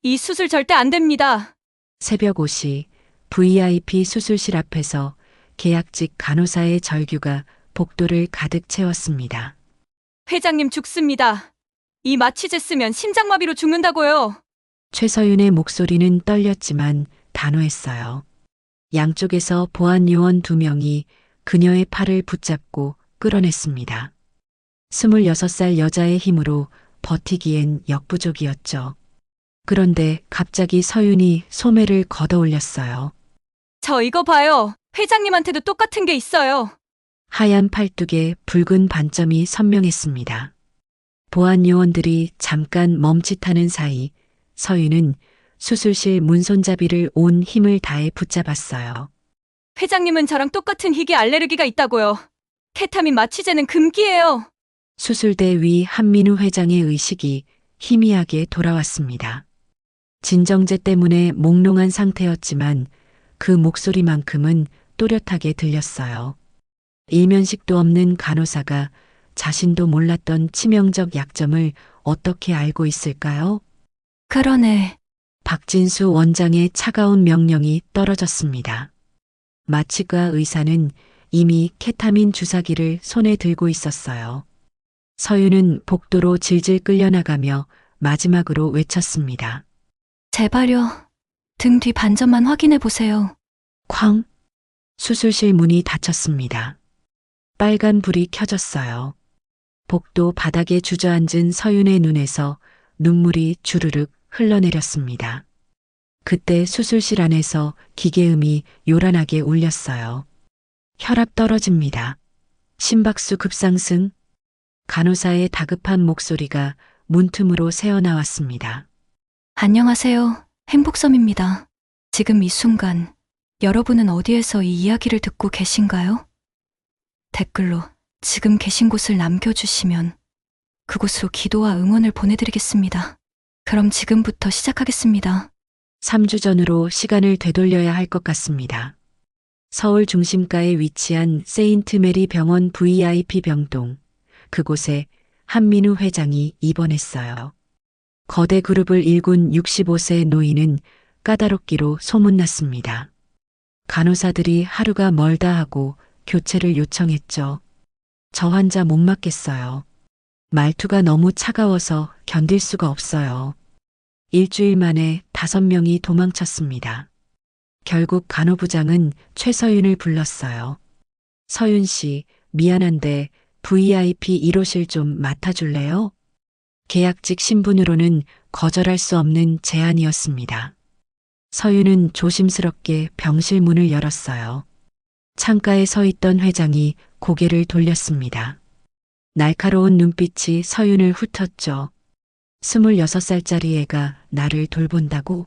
이 수술 절대 안 됩니다. 새벽 5시 VIP 수술실 앞에서 계약직 간호사의 절규가 복도를 가득 채웠습니다. 회장님 죽습니다. 이 마취제 쓰면 심장마비로 죽는다고요. 최서윤의 목소리는 떨렸지만 단호했어요. 양쪽에서 보안 요원 2명이 그녀의 팔을 붙잡고 끌어냈습니다. 26살 여자의 힘으로 버티기엔 역부족이었죠. 그런데 갑자기 서윤이 소매를 걷어 올렸어요. 저 이거 봐요. 회장님한테도 똑같은 게 있어요. 하얀 팔뚝에 붉은 반점이 선명했습니다. 보안 요원들이 잠깐 멈칫하는 사이 서윤은 수술실 문손잡이를 온 힘을 다해 붙잡았어요. 회장님은 저랑 똑같은 희귀 알레르기가 있다고요. 케타민 마취제는 금기예요. 수술대 위 한민우 회장의 의식이 희미하게 돌아왔습니다. 진정제 때문에 몽롱한 상태였지만 그 목소리만큼은 또렷하게 들렸어요. 일면식도 없는 간호사가 자신도 몰랐던 치명적 약점을 어떻게 알고 있을까요? 그러네. 박진수 원장의 차가운 명령이 떨어졌습니다. 마취과 의사는 이미 케타민 주사기를 손에 들고 있었어요. 서윤은 복도로 질질 끌려나가며 마지막으로 외쳤습니다. 제발요. 등 뒤 반점만 확인해 보세요. 쾅! 수술실 문이 닫혔습니다. 빨간 불이 켜졌어요. 복도 바닥에 주저앉은 서윤의 눈에서 눈물이 주르륵 흘러내렸습니다. 그때 수술실 안에서 기계음이 요란하게 울렸어요. 혈압 떨어집니다. 심박수 급상승. 간호사의 다급한 목소리가 문틈으로 새어나왔습니다. 안녕하세요. 행복섬입니다. 지금 이 순간 여러분은 어디에서 이 이야기를 듣고 계신가요? 댓글로 지금 계신 곳을 남겨주시면 그곳으로 기도와 응원을 보내드리겠습니다. 그럼 지금부터 시작하겠습니다. 3주 전으로 시간을 되돌려야 할 것 같습니다. 서울 중심가에 위치한 세인트 메리 병원 VIP 병동. 그곳에 한민우 회장이 입원했어요. 거대 그룹을 일군 65세 노인은 까다롭기로 소문났습니다. 간호사들이 하루가 멀다 하고 교체를 요청했죠. 저 환자 못 맞겠어요. 말투가 너무 차가워서 견딜 수가 없어요. 일주일 만에 5명이 도망쳤습니다. 결국 간호부장은 최서윤을 불렀어요. 서윤 씨, 미안한데 VIP 1호실 좀 맡아줄래요? 계약직 신분으로는 거절할 수 없는 제안이었습니다. 서윤은 조심스럽게 병실 문을 열었어요. 창가에 서 있던 회장이 고개를 돌렸습니다. 날카로운 눈빛이 서윤을 훑었죠. 26살짜리 애가 나를 돌본다고?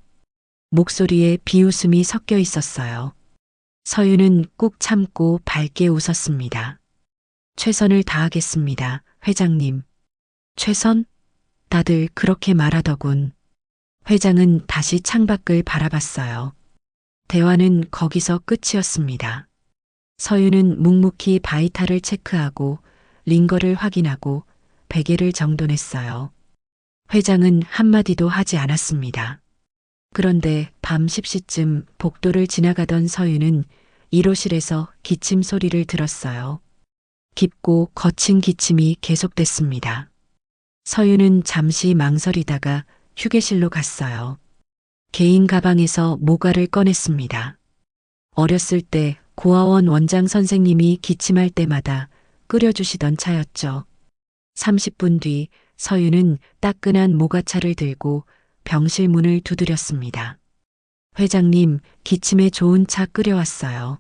목소리에 비웃음이 섞여 있었어요. 서윤은 꾹 참고 밝게 웃었습니다. 최선을 다하겠습니다, 회장님. 최선? 다들 그렇게 말하더군. 회장은 다시 창밖을 바라봤어요. 대화는 거기서 끝이었습니다. 서윤은 묵묵히 바이탈을 체크하고 링거를 확인하고 베개를 정돈했어요. 회장은 한마디도 하지 않았습니다. 그런데 밤 10시쯤 복도를 지나가던 서윤은 1호실에서 기침 소리를 들었어요. 깊고 거친 기침이 계속됐습니다. 서윤은 잠시 망설이다가 휴게실로 갔어요. 개인 가방에서 모가를 꺼냈습니다. 어렸을 때 고아원 원장 선생님이 기침할 때마다 끓여주시던 차였죠. 30분 뒤 서윤은 따끈한 모가차를 들고 병실 문을 두드렸습니다. 회장님, 기침에 좋은 차 끓여왔어요.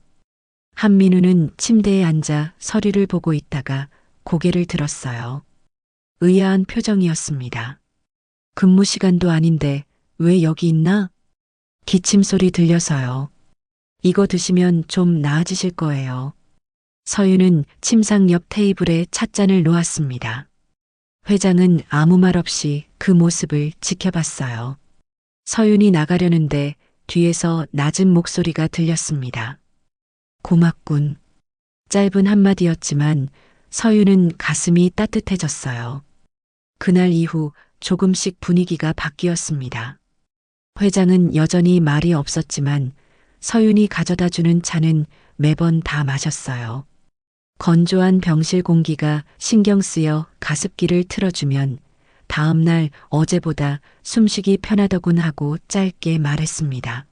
한민우는 침대에 앉아 서류를 보고 있다가 고개를 들었어요. 의아한 표정이었습니다. 근무 시간도 아닌데 왜 여기 있나? 기침 소리 들려서요. 이거 드시면 좀 나아지실 거예요. 서윤은 침상 옆 테이블에 찻잔을 놓았습니다. 회장은 아무 말 없이 그 모습을 지켜봤어요. 서윤이 나가려는데 뒤에서 낮은 목소리가 들렸습니다. 고맙군. 짧은 한마디였지만 서윤은 가슴이 따뜻해졌어요. 그날 이후 조금씩 분위기가 바뀌었습니다. 회장은 여전히 말이 없었지만 서윤이 가져다 주는 차는 매번 다 마셨어요. 건조한 병실 공기가 신경 쓰여 가습기를 틀어주면 다음날 어제보다 숨쉬기 편하더군 하고 짧게 말했습니다.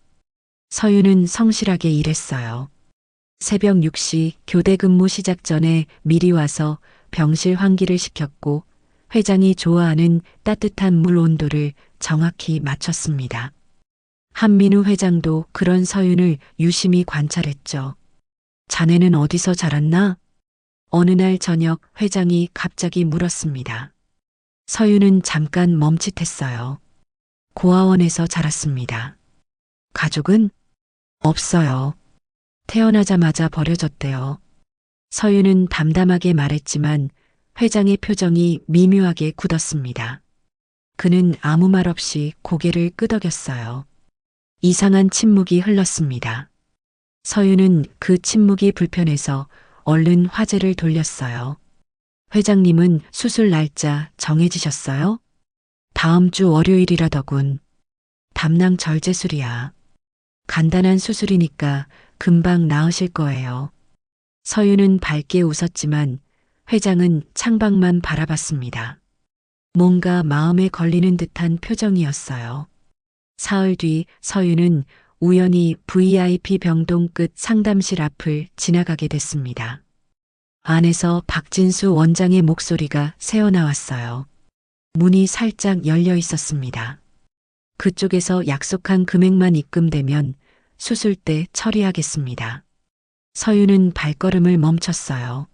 서윤은 성실하게 일했어요. 새벽 6시 교대 근무 시작 전에 미리 와서 병실 환기를 시켰고 회장이 좋아하는 따뜻한 물 온도를 정확히 맞췄습니다. 한민우 회장도 그런 서윤을 유심히 관찰했죠. 자네는 어디서 자랐나? 어느 날 저녁 회장이 갑자기 물었습니다. 서윤은 잠깐 멈칫했어요. 고아원에서 자랐습니다. 가족은? 없어요. 태어나자마자 버려졌대요. 서윤은 담담하게 말했지만 회장의 표정이 미묘하게 굳었습니다. 그는 아무 말 없이 고개를 끄덕였어요. 이상한 침묵이 흘렀습니다. 서윤은 그 침묵이 불편해서 얼른 화제를 돌렸어요. 회장님은 수술 날짜 정해지셨어요? 다음 주 월요일이라더군. 담낭 절제술이야. 간단한 수술이니까 금방 나으실 거예요. 서윤은 밝게 웃었지만 회장은 창밖만 바라봤습니다. 뭔가 마음에 걸리는 듯한 표정이었어요. 사흘 뒤 서윤은 우연히 VIP 병동 끝 상담실 앞을 지나가게 됐습니다. 안에서 박진수 원장의 목소리가 새어나왔어요. 문이 살짝 열려 있었습니다. 그쪽에서 약속한 금액만 입금되면 수술 때 처리하겠습니다. 서윤은 발걸음을 멈췄어요.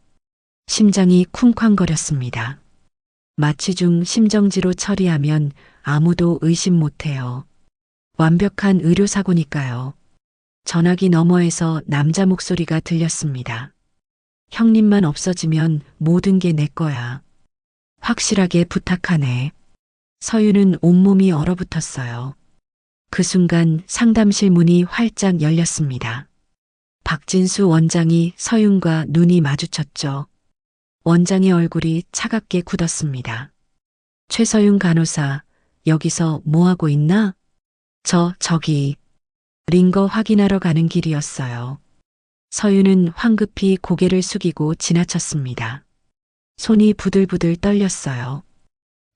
심장이 쿵쾅거렸습니다. 마취 중 심정지로 처리하면 아무도 의심 못해요. 완벽한 의료사고니까요. 전화기 너머에서 남자 목소리가 들렸습니다. 형님만 없어지면 모든 게 내 거야. 확실하게 부탁하네. 서윤은 온몸이 얼어붙었어요. 그 순간 상담실 문이 활짝 열렸습니다. 박진수 원장이 서윤과 눈이 마주쳤죠. 원장의 얼굴이 차갑게 굳었습니다. 최서윤 간호사, 여기서 뭐하고 있나? 저기, 링거 확인하러 가는 길이었어요. 서윤은 황급히 고개를 숙이고 지나쳤습니다. 손이 부들부들 떨렸어요.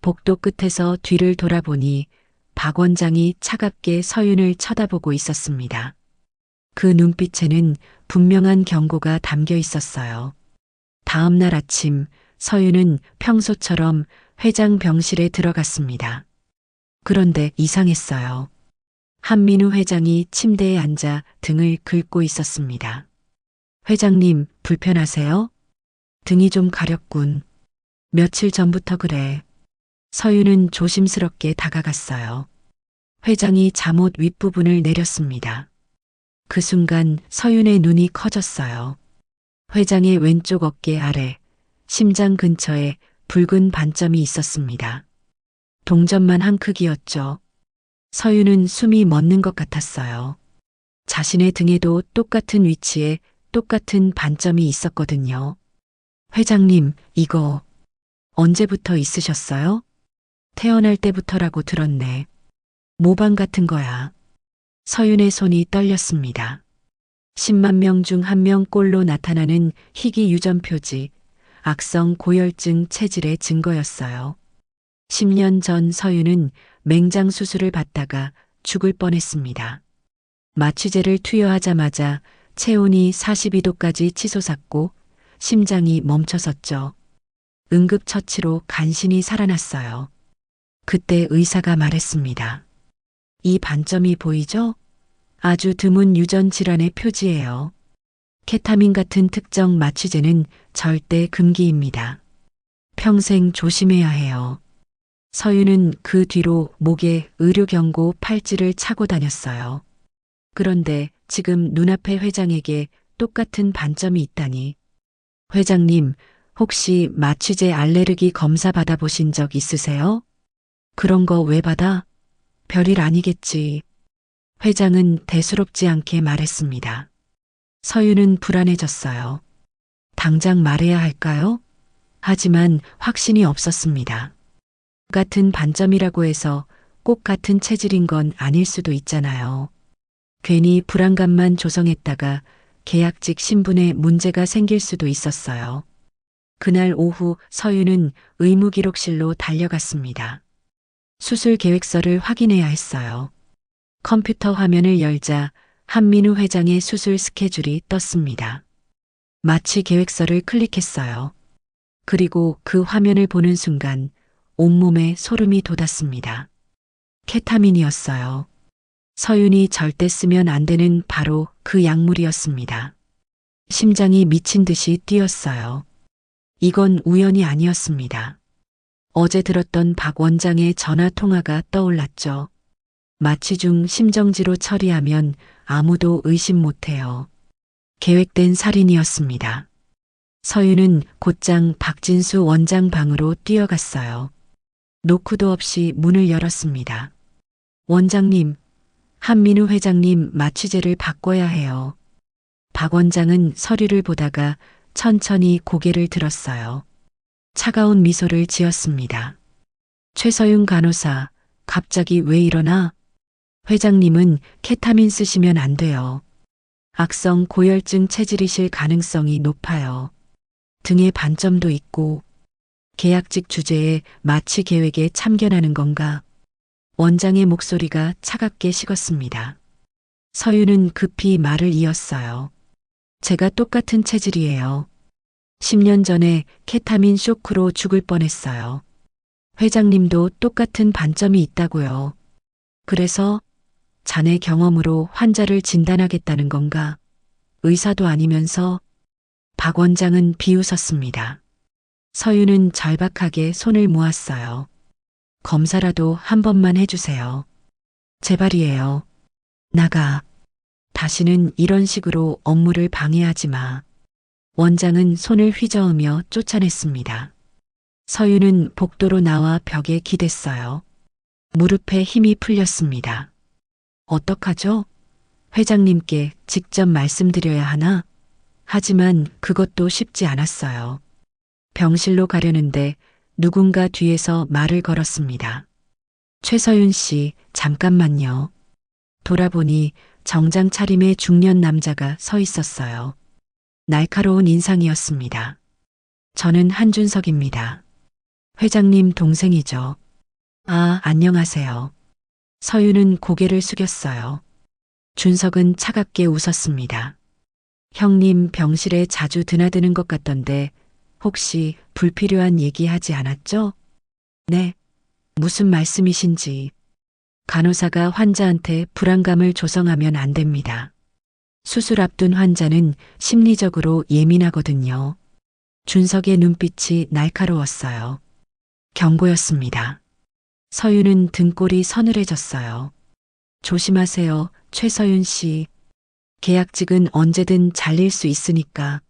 복도 끝에서 뒤를 돌아보니 박 원장이 차갑게 서윤을 쳐다보고 있었습니다. 그 눈빛에는 분명한 경고가 담겨 있었어요. 다음 날 아침 서윤은 평소처럼 회장 병실에 들어갔습니다. 그런데 이상했어요. 한민우 회장이 침대에 앉아 등을 긁고 있었습니다. 회장님, 불편하세요? 등이 좀 가렵군. 며칠 전부터 그래. 서윤은 조심스럽게 다가갔어요. 회장이 잠옷 윗부분을 내렸습니다. 그 순간 서윤의 눈이 커졌어요. 회장의 왼쪽 어깨 아래, 심장 근처에 붉은 반점이 있었습니다. 동전만 한 크기였죠. 서윤은 숨이 멎는 것 같았어요. 자신의 등에도 똑같은 위치에 똑같은 반점이 있었거든요. 회장님, 이거 언제부터 있으셨어요? 태어날 때부터라고 들었네. 모방 같은 거야. 서윤의 손이 떨렸습니다. 10만 명 중 1명 꼴로 나타나는 희귀 유전 표지, 악성 고열증 체질의 증거였어요. 10년 전 서윤은 맹장 수술을 받다가 죽을 뻔했습니다. 마취제를 투여하자마자 체온이 42도까지 치솟았고 심장이 멈춰섰죠. 응급처치로 간신히 살아났어요. 그때 의사가 말했습니다. 이 반점이 보이죠? 아주 드문 유전 질환의 표지예요. 케타민 같은 특정 마취제는 절대 금기입니다. 평생 조심해야 해요. 서윤은 그 뒤로 목에 의료경고 팔찌를 차고 다녔어요. 그런데 지금 눈앞의 회장에게 똑같은 반점이 있다니. 회장님, 혹시 마취제 알레르기 검사 받아보신 적 있으세요? 그런 거 왜 받아? 별일 아니겠지. 회장은 대수롭지 않게 말했습니다. 서윤은 불안해졌어요. 당장 말해야 할까요? 하지만 확신이 없었습니다. 같은 반점이라고 해서 꼭 같은 체질인 건 아닐 수도 있잖아요. 괜히 불안감만 조성했다가 계약직 신분에 문제가 생길 수도 있었어요. 그날 오후 서윤은 의무기록실로 달려갔습니다. 수술 계획서를 확인해야 했어요. 컴퓨터 화면을 열자 한민우 회장의 수술 스케줄이 떴습니다. 마취 계획서를 클릭했어요. 그리고 그 화면을 보는 순간 온몸에 소름이 돋았습니다. 케타민이었어요. 서윤이 절대 쓰면 안 되는 바로 그 약물이었습니다. 심장이 미친 듯이 뛰었어요. 이건 우연이 아니었습니다. 어제 들었던 박 원장의 전화 통화가 떠올랐죠. 마취 중 심정지로 처리하면 아무도 의심 못해요. 계획된 살인이었습니다. 서윤은 곧장 박진수 원장 방으로 뛰어갔어요. 노크도 없이 문을 열었습니다. 원장님, 한민우 회장님 마취제를 바꿔야 해요. 박 원장은 서류를 보다가 천천히 고개를 들었어요. 차가운 미소를 지었습니다. 최서윤 간호사, 갑자기 왜 이러나? 회장님은 케타민 쓰시면 안 돼요. 악성 고열증 체질이실 가능성이 높아요. 등에 반점도 있고 계약직 주제에 마취 계획에 참견하는 건가? 원장의 목소리가 차갑게 식었습니다. 서윤은 급히 말을 이었어요. 제가 똑같은 체질이에요. 10년 전에 케타민 쇼크로 죽을 뻔했어요. 회장님도 똑같은 반점이 있다고요. 그래서 자네 경험으로 환자를 진단하겠다는 건가? 의사도 아니면서 박 원장은 비웃었습니다. 서윤은 절박하게 손을 모았어요. 검사라도 한 번만 해주세요. 제발이에요. 나가. 다시는 이런 식으로 업무를 방해하지 마. 원장은 손을 휘저으며 쫓아냈습니다. 서윤은 복도로 나와 벽에 기댔어요. 무릎에 힘이 풀렸습니다. 어떡하죠? 회장님께 직접 말씀드려야 하나? 하지만 그것도 쉽지 않았어요. 병실로 가려는데 누군가 뒤에서 말을 걸었습니다. 최서윤 씨, 잠깐만요. 돌아보니 정장 차림의 중년 남자가 서 있었어요. 날카로운 인상이었습니다. 저는 한준석입니다. 회장님 동생이죠. 아, 안녕하세요. 서윤은 고개를 숙였어요. 준석은 차갑게 웃었습니다. 형님 병실에 자주 드나드는 것 같던데 혹시 불필요한 얘기하지 않았죠? 네. 무슨 말씀이신지. 간호사가 환자한테 불안감을 조성하면 안 됩니다. 수술 앞둔 환자는 심리적으로 예민하거든요. 준석의 눈빛이 날카로웠어요. 경고였습니다. 서윤은 등골이 서늘해졌어요. 조심하세요, 최서윤 씨. 계약직은 언제든 잘릴 수 있으니까.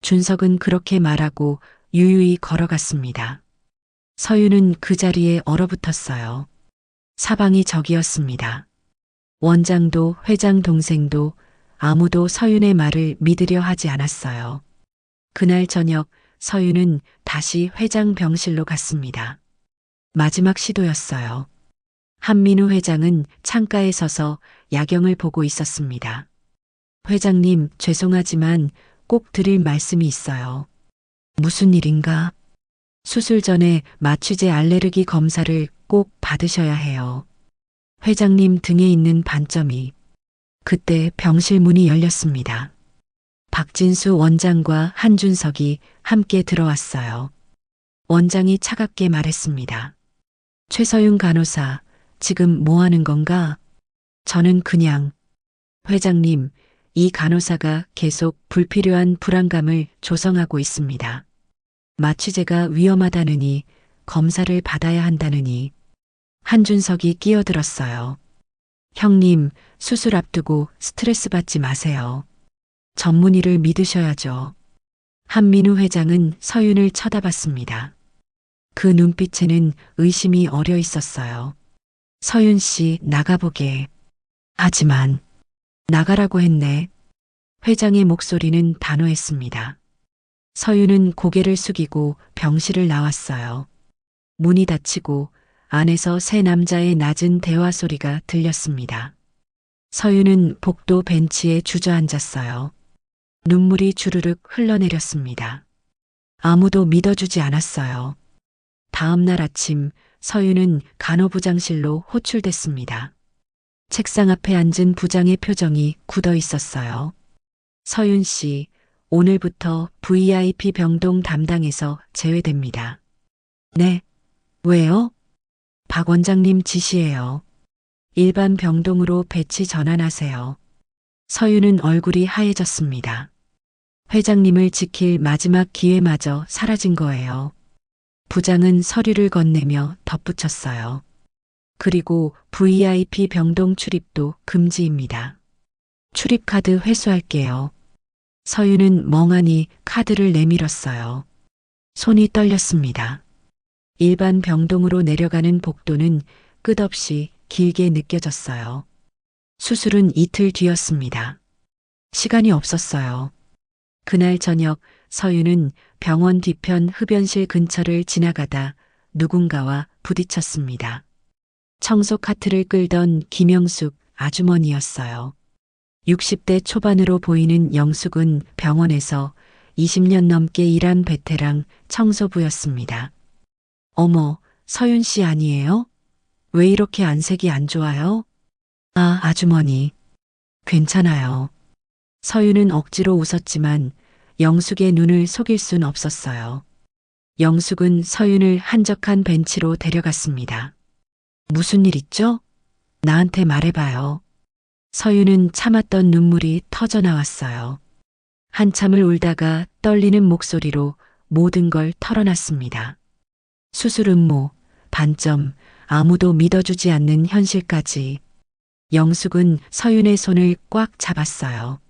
준석은 그렇게 말하고 유유히 걸어갔습니다. 서윤은 그 자리에 얼어붙었어요. 사방이 적이었습니다. 원장도 회장 동생도 아무도 서윤의 말을 믿으려 하지 않았어요. 그날 저녁 서윤은 다시 회장 병실로 갔습니다. 마지막 시도였어요. 한민우 회장은 창가에 서서 야경을 보고 있었습니다. 회장님, 죄송하지만 꼭 드릴 말씀이 있어요. 무슨 일인가? 수술 전에 마취제 알레르기 검사를 꼭 받으셔야 해요. 회장님 등에 있는 반점이. 그때 병실 문이 열렸습니다. 박진수 원장과 한준석이 함께 들어왔어요. 원장이 차갑게 말했습니다. 최서윤 간호사, 지금 뭐 하는 건가? 저는 그냥. 회장님, 이 간호사가 계속 불필요한 불안감을 조성하고 있습니다. 마취제가 위험하다느니 검사를 받아야 한다느니. 한준석이 끼어들었어요. 형님, 수술 앞두고 스트레스 받지 마세요. 전문의를 믿으셔야죠. 한민우 회장은 서윤을 쳐다봤습니다. 그 눈빛에는 의심이 어려 있었어요. 서윤 씨, 나가보게. 하지만, 나가라고 했네. 회장의 목소리는 단호했습니다. 서윤은 고개를 숙이고 병실을 나왔어요. 문이 닫히고 안에서 세 남자의 낮은 대화 소리가 들렸습니다. 서윤은 복도 벤치에 주저앉았어요. 눈물이 주르륵 흘러내렸습니다. 아무도 믿어주지 않았어요. 다음 날 아침 서윤은 간호부장실로 호출됐습니다. 책상 앞에 앉은 부장의 표정이 굳어 있었어요. 서윤 씨, 오늘부터 VIP 병동 담당에서 제외됩니다. 네, 왜요? 박 원장님 지시예요. 일반 병동으로 배치 전환하세요. 서윤은 얼굴이 하얘졌습니다. 회장님을 지킬 마지막 기회마저 사라진 거예요. 부장은 서류를 건네며 덧붙였어요. 그리고 VIP 병동 출입도 금지입니다. 출입카드 회수할게요. 서윤은 멍하니 카드를 내밀었어요. 손이 떨렸습니다. 일반 병동으로 내려가는 복도는 끝없이 길게 느껴졌어요. 수술은 이틀 뒤였습니다. 시간이 없었어요. 그날 저녁 서윤은 병원 뒤편 흡연실 근처를 지나가다 누군가와 부딪혔습니다. 청소 카트를 끌던 김영숙 아주머니였어요. 60대 초반으로 보이는 영숙은 병원에서 20년 넘게 일한 베테랑 청소부였습니다. 어머, 서윤 씨 아니에요? 왜 이렇게 안색이 안 좋아요? 아, 아주머니. 괜찮아요. 서윤은 억지로 웃었지만 영숙의 눈을 속일 순 없었어요. 영숙은 서윤을 한적한 벤치로 데려갔습니다. 무슨 일 있죠? 나한테 말해봐요. 서윤은 참았던 눈물이 터져 나왔어요. 한참을 울다가 떨리는 목소리로 모든 걸 털어놨습니다. 수술 음모, 반점, 아무도 믿어주지 않는 현실까지. 영숙은 서윤의 손을 꽉 잡았어요.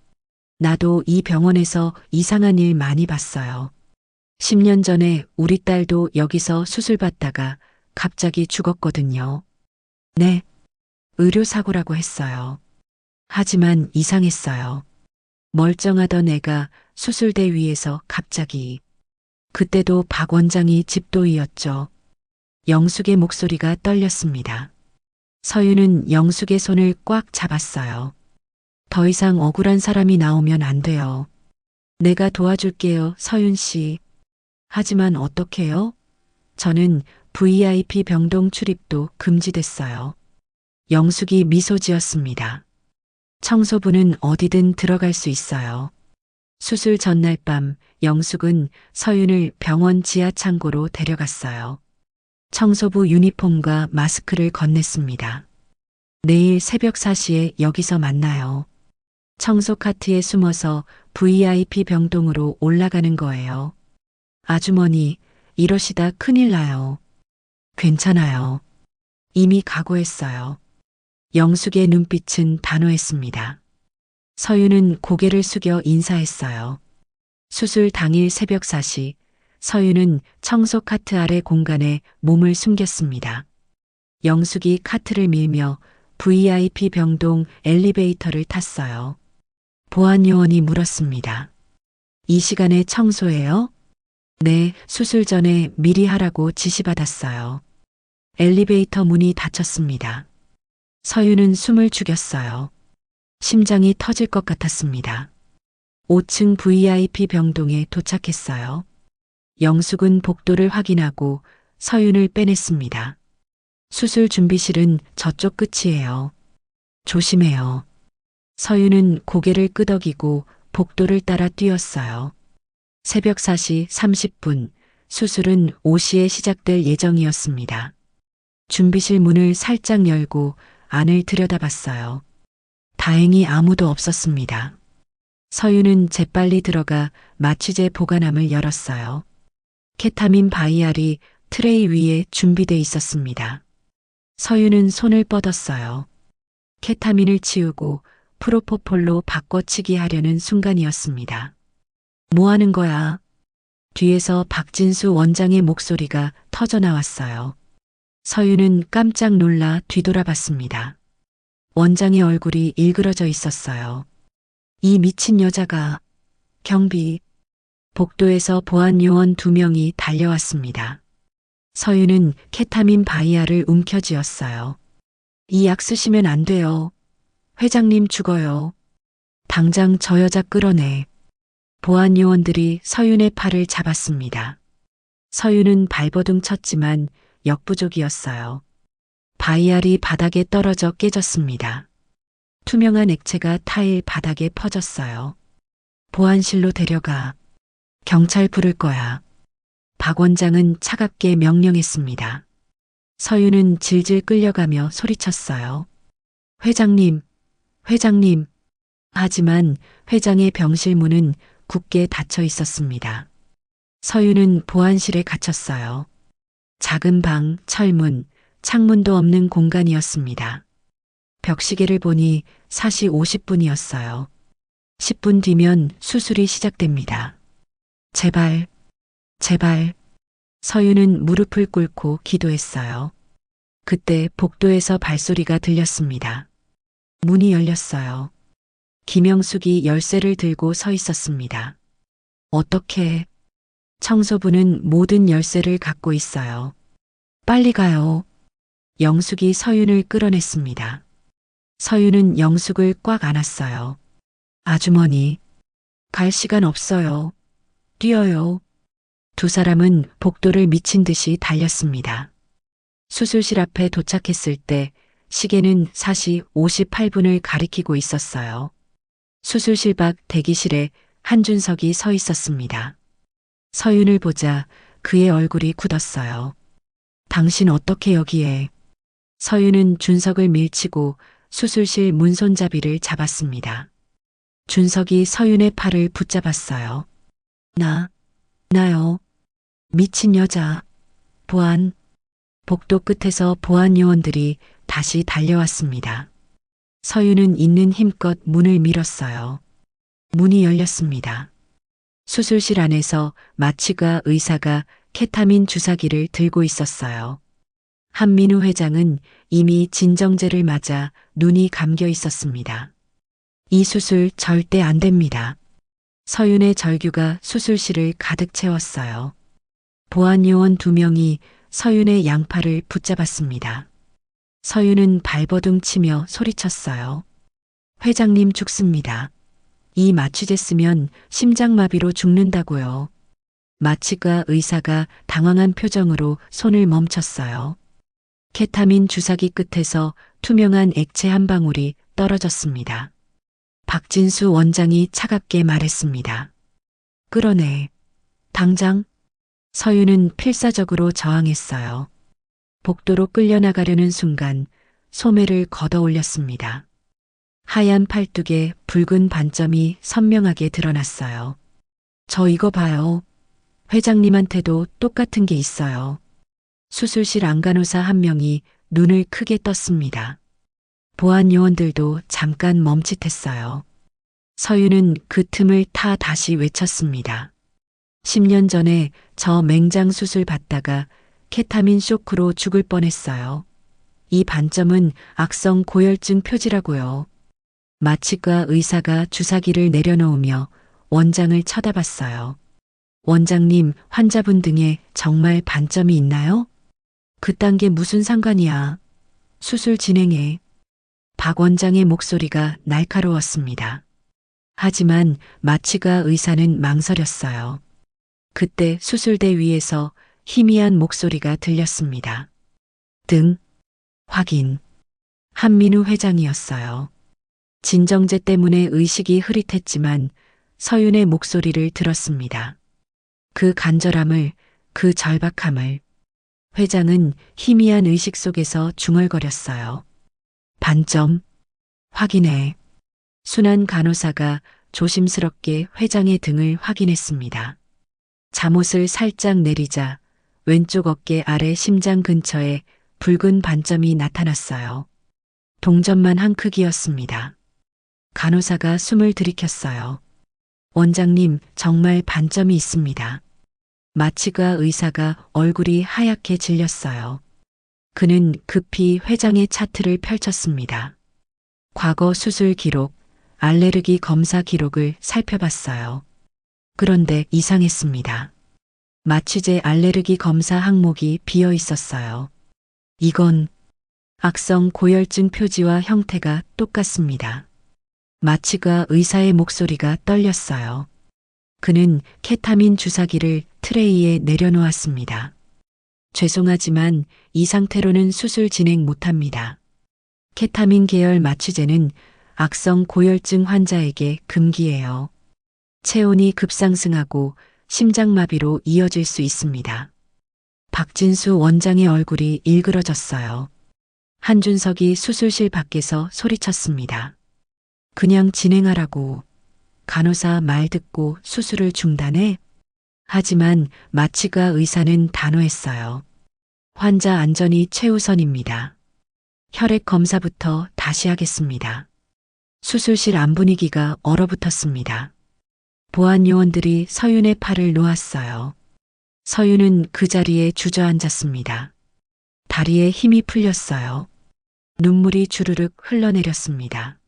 나도 이 병원에서 이상한 일 많이 봤어요. 10년 전에 우리 딸도 여기서 수술 받다가 갑자기 죽었거든요. 네, 의료사고라고 했어요. 하지만 이상했어요. 멀쩡하던 애가 수술대 위에서 갑자기. 그때도 박 원장이 집도이였죠. 영숙의 목소리가 떨렸습니다. 서윤은 영숙의 손을 꽉 잡았어요. 더 이상 억울한 사람이 나오면 안 돼요. 내가 도와줄게요, 서윤 씨. 하지만 어떡해요? 저는 VIP 병동 출입도 금지됐어요. 영숙이 미소 지었습니다. 청소부는 어디든 들어갈 수 있어요. 수술 전날 밤 영숙은 서윤을 병원 지하 창고로 데려갔어요. 청소부 유니폼과 마스크를 건넸습니다. 내일 새벽 4시에 여기서 만나요. 청소 카트에 숨어서 VIP 병동으로 올라가는 거예요. 아주머니, 이러시다 큰일 나요. 괜찮아요. 이미 각오했어요. 영숙의 눈빛은 단호했습니다. 서윤은 고개를 숙여 인사했어요. 수술 당일 새벽 4시, 서윤은 청소 카트 아래 공간에 몸을 숨겼습니다. 영숙이 카트를 밀며 VIP 병동 엘리베이터를 탔어요. 보안 요원이 물었습니다. 이 시간에 청소해요? 네, 수술 전에 미리 하라고 지시받았어요. 엘리베이터 문이 닫혔습니다. 서윤은 숨을 죽였어요. 심장이 터질 것 같았습니다. 5층 VIP 병동에 도착했어요. 영숙은 복도를 확인하고 서윤을 빼냈습니다. 수술 준비실은 저쪽 끝이에요. 조심해요. 서윤은 고개를 끄덕이고 복도를 따라 뛰었어요. 새벽 4시 30분, 수술은 5시에 시작될 예정이었습니다. 준비실 문을 살짝 열고 안을 들여다봤어요. 다행히 아무도 없었습니다. 서윤은 재빨리 들어가 마취제 보관함을 열었어요. 케타민 바이알이 트레이 위에 준비돼 있었습니다. 서윤은 손을 뻗었어요. 케타민을 치우고 프로포폴로 바꿔치기 하려는 순간이었습니다. 뭐 하는 거야? 뒤에서 박진수 원장의 목소리가 터져 나왔어요. 서윤은 깜짝 놀라 뒤돌아봤습니다. 원장의 얼굴이 일그러져 있었어요. 이 미친 여자가. 경비. 복도에서 보안 요원 2명이 달려왔습니다. 서윤은 케타민 바이아를 움켜쥐었어요. 이 약 쓰시면 안 돼요. 회장님 죽어요. 당장 저 여자 끌어내. 보안 요원들이 서윤의 팔을 잡았습니다. 서윤은 발버둥 쳤지만 역부족이었어요. 바이알이 바닥에 떨어져 깨졌습니다. 투명한 액체가 타일 바닥에 퍼졌어요. 보안실로 데려가. 경찰 부를 거야. 박 원장은 차갑게 명령했습니다. 서윤은 질질 끌려가며 소리쳤어요. 회장님, 회장님. 하지만 회장의 병실 문은 굳게 닫혀 있었습니다. 서윤은 보안실에 갇혔어요. 작은 방, 철문, 창문도 없는 공간이었습니다. 벽시계를 보니 4시 50분이었어요. 10분 뒤면 수술이 시작됩니다. 제발, 제발. 서윤은 무릎을 꿇고 기도했어요. 그때 복도에서 발소리가 들렸습니다. 문이 열렸어요. 김영숙이 열쇠를 들고 서 있었습니다. 어떻게? 청소부는 모든 열쇠를 갖고 있어요. 빨리 가요. 영숙이 서윤을 끌어냈습니다. 서윤은 영숙을 꽉 안았어요. 아주머니, 갈 시간 없어요. 뛰어요. 두 사람은 복도를 미친 듯이 달렸습니다. 수술실 앞에 도착했을 때 시계는 4시 58분을 가리키고 있었어요. 수술실 밖 대기실에 한준석이 서 있었습니다. 서윤을 보자 그의 얼굴이 굳었어요. 당신 어떻게 여기에? 서윤은 준석을 밀치고 수술실 문손잡이를 잡았습니다. 준석이 서윤의 팔을 붙잡았어요. 나요. 미친 여자. 보안. 복도 끝에서 보안 요원들이 다시 달려왔습니다. 서윤은 있는 힘껏 문을 밀었어요. 문이 열렸습니다. 수술실 안에서 마취과 의사가 케타민 주사기를 들고 있었어요. 한민우 회장은 이미 진정제를 맞아 눈이 감겨 있었습니다. 이 수술 절대 안 됩니다. 서윤의 절규가 수술실을 가득 채웠어요. 보안 요원 2명이 서윤의 양팔을 붙잡았습니다. 서윤은 발버둥 치며 소리쳤어요. 회장님 죽습니다. 이 마취제 쓰면 심장마비로 죽는다고요. 마취과 의사가 당황한 표정으로 손을 멈췄어요. 케타민 주사기 끝에서 투명한 액체 한 방울이 떨어졌습니다. 박진수 원장이 차갑게 말했습니다. 끌어내. 당장. 서윤은 필사적으로 저항했어요. 복도로 끌려나가려는 순간 소매를 걷어 올렸습니다. 하얀 팔뚝에 붉은 반점이 선명하게 드러났어요. 저 이거 봐요. 회장님한테도 똑같은 게 있어요. 수술실 안간호사 한 명이 눈을 크게 떴습니다. 보안 요원들도 잠깐 멈칫했어요. 서윤은 그 틈을 타 다시 외쳤습니다. 10년 전에 저 맹장 수술 받다가 케타민 쇼크로 죽을 뻔했어요. 이 반점은 악성 고열증 표지라고요. 마취과 의사가 주사기를 내려놓으며 원장을 쳐다봤어요. 원장님, 환자분 등에 정말 반점이 있나요? 그딴 게 무슨 상관이야. 수술 진행해. 박 원장의 목소리가 날카로웠습니다. 하지만 마취과 의사는 망설였어요. 그때 수술대 위에서 희미한 목소리가 들렸습니다. 등. 확인. 한민우 회장이었어요. 진정제 때문에 의식이 흐릿했지만 서윤의 목소리를 들었습니다. 그 간절함을, 그 절박함을. 회장은 희미한 의식 속에서 중얼거렸어요. 반점. 확인해. 순한 간호사가 조심스럽게 회장의 등을 확인했습니다. 잠옷을 살짝 내리자 왼쪽 어깨 아래 심장 근처에 붉은 반점이 나타났어요. 동전만 한 크기였습니다. 간호사가 숨을 들이켰어요. 원장님, 정말 반점이 있습니다. 마취과 의사가 얼굴이 하얗게 질렸어요. 그는 급히 회장의 차트를 펼쳤습니다. 과거 수술 기록, 알레르기 검사 기록을 살펴봤어요. 그런데 이상했습니다. 마취제 알레르기 검사 항목이 비어 있었어요. 이건 악성 고열증 표지와 형태가 똑같습니다. 마취가 의사의 목소리가 떨렸어요. 그는 케타민 주사기를 트레이에 내려놓았습니다. 죄송하지만 이 상태로는 수술 진행 못합니다. 케타민 계열 마취제는 악성 고열증 환자에게 금기예요. 체온이 급상승하고 심장마비로 이어질 수 있습니다. 박진수 원장의 얼굴이 일그러졌어요. 한준석이 수술실 밖에서 소리쳤습니다. 그냥 진행하라고. 간호사 말 듣고 수술을 중단해? 하지만 마취가 의사는 단호했어요. 환자 안전이 최우선입니다. 혈액 검사부터 다시 하겠습니다. 수술실 안 분위기가 얼어붙었습니다. 보안 요원들이 서윤의 팔을 놓았어요. 서윤은 그 자리에 주저앉았습니다. 다리에 힘이 풀렸어요. 눈물이 주르륵 흘러내렸습니다.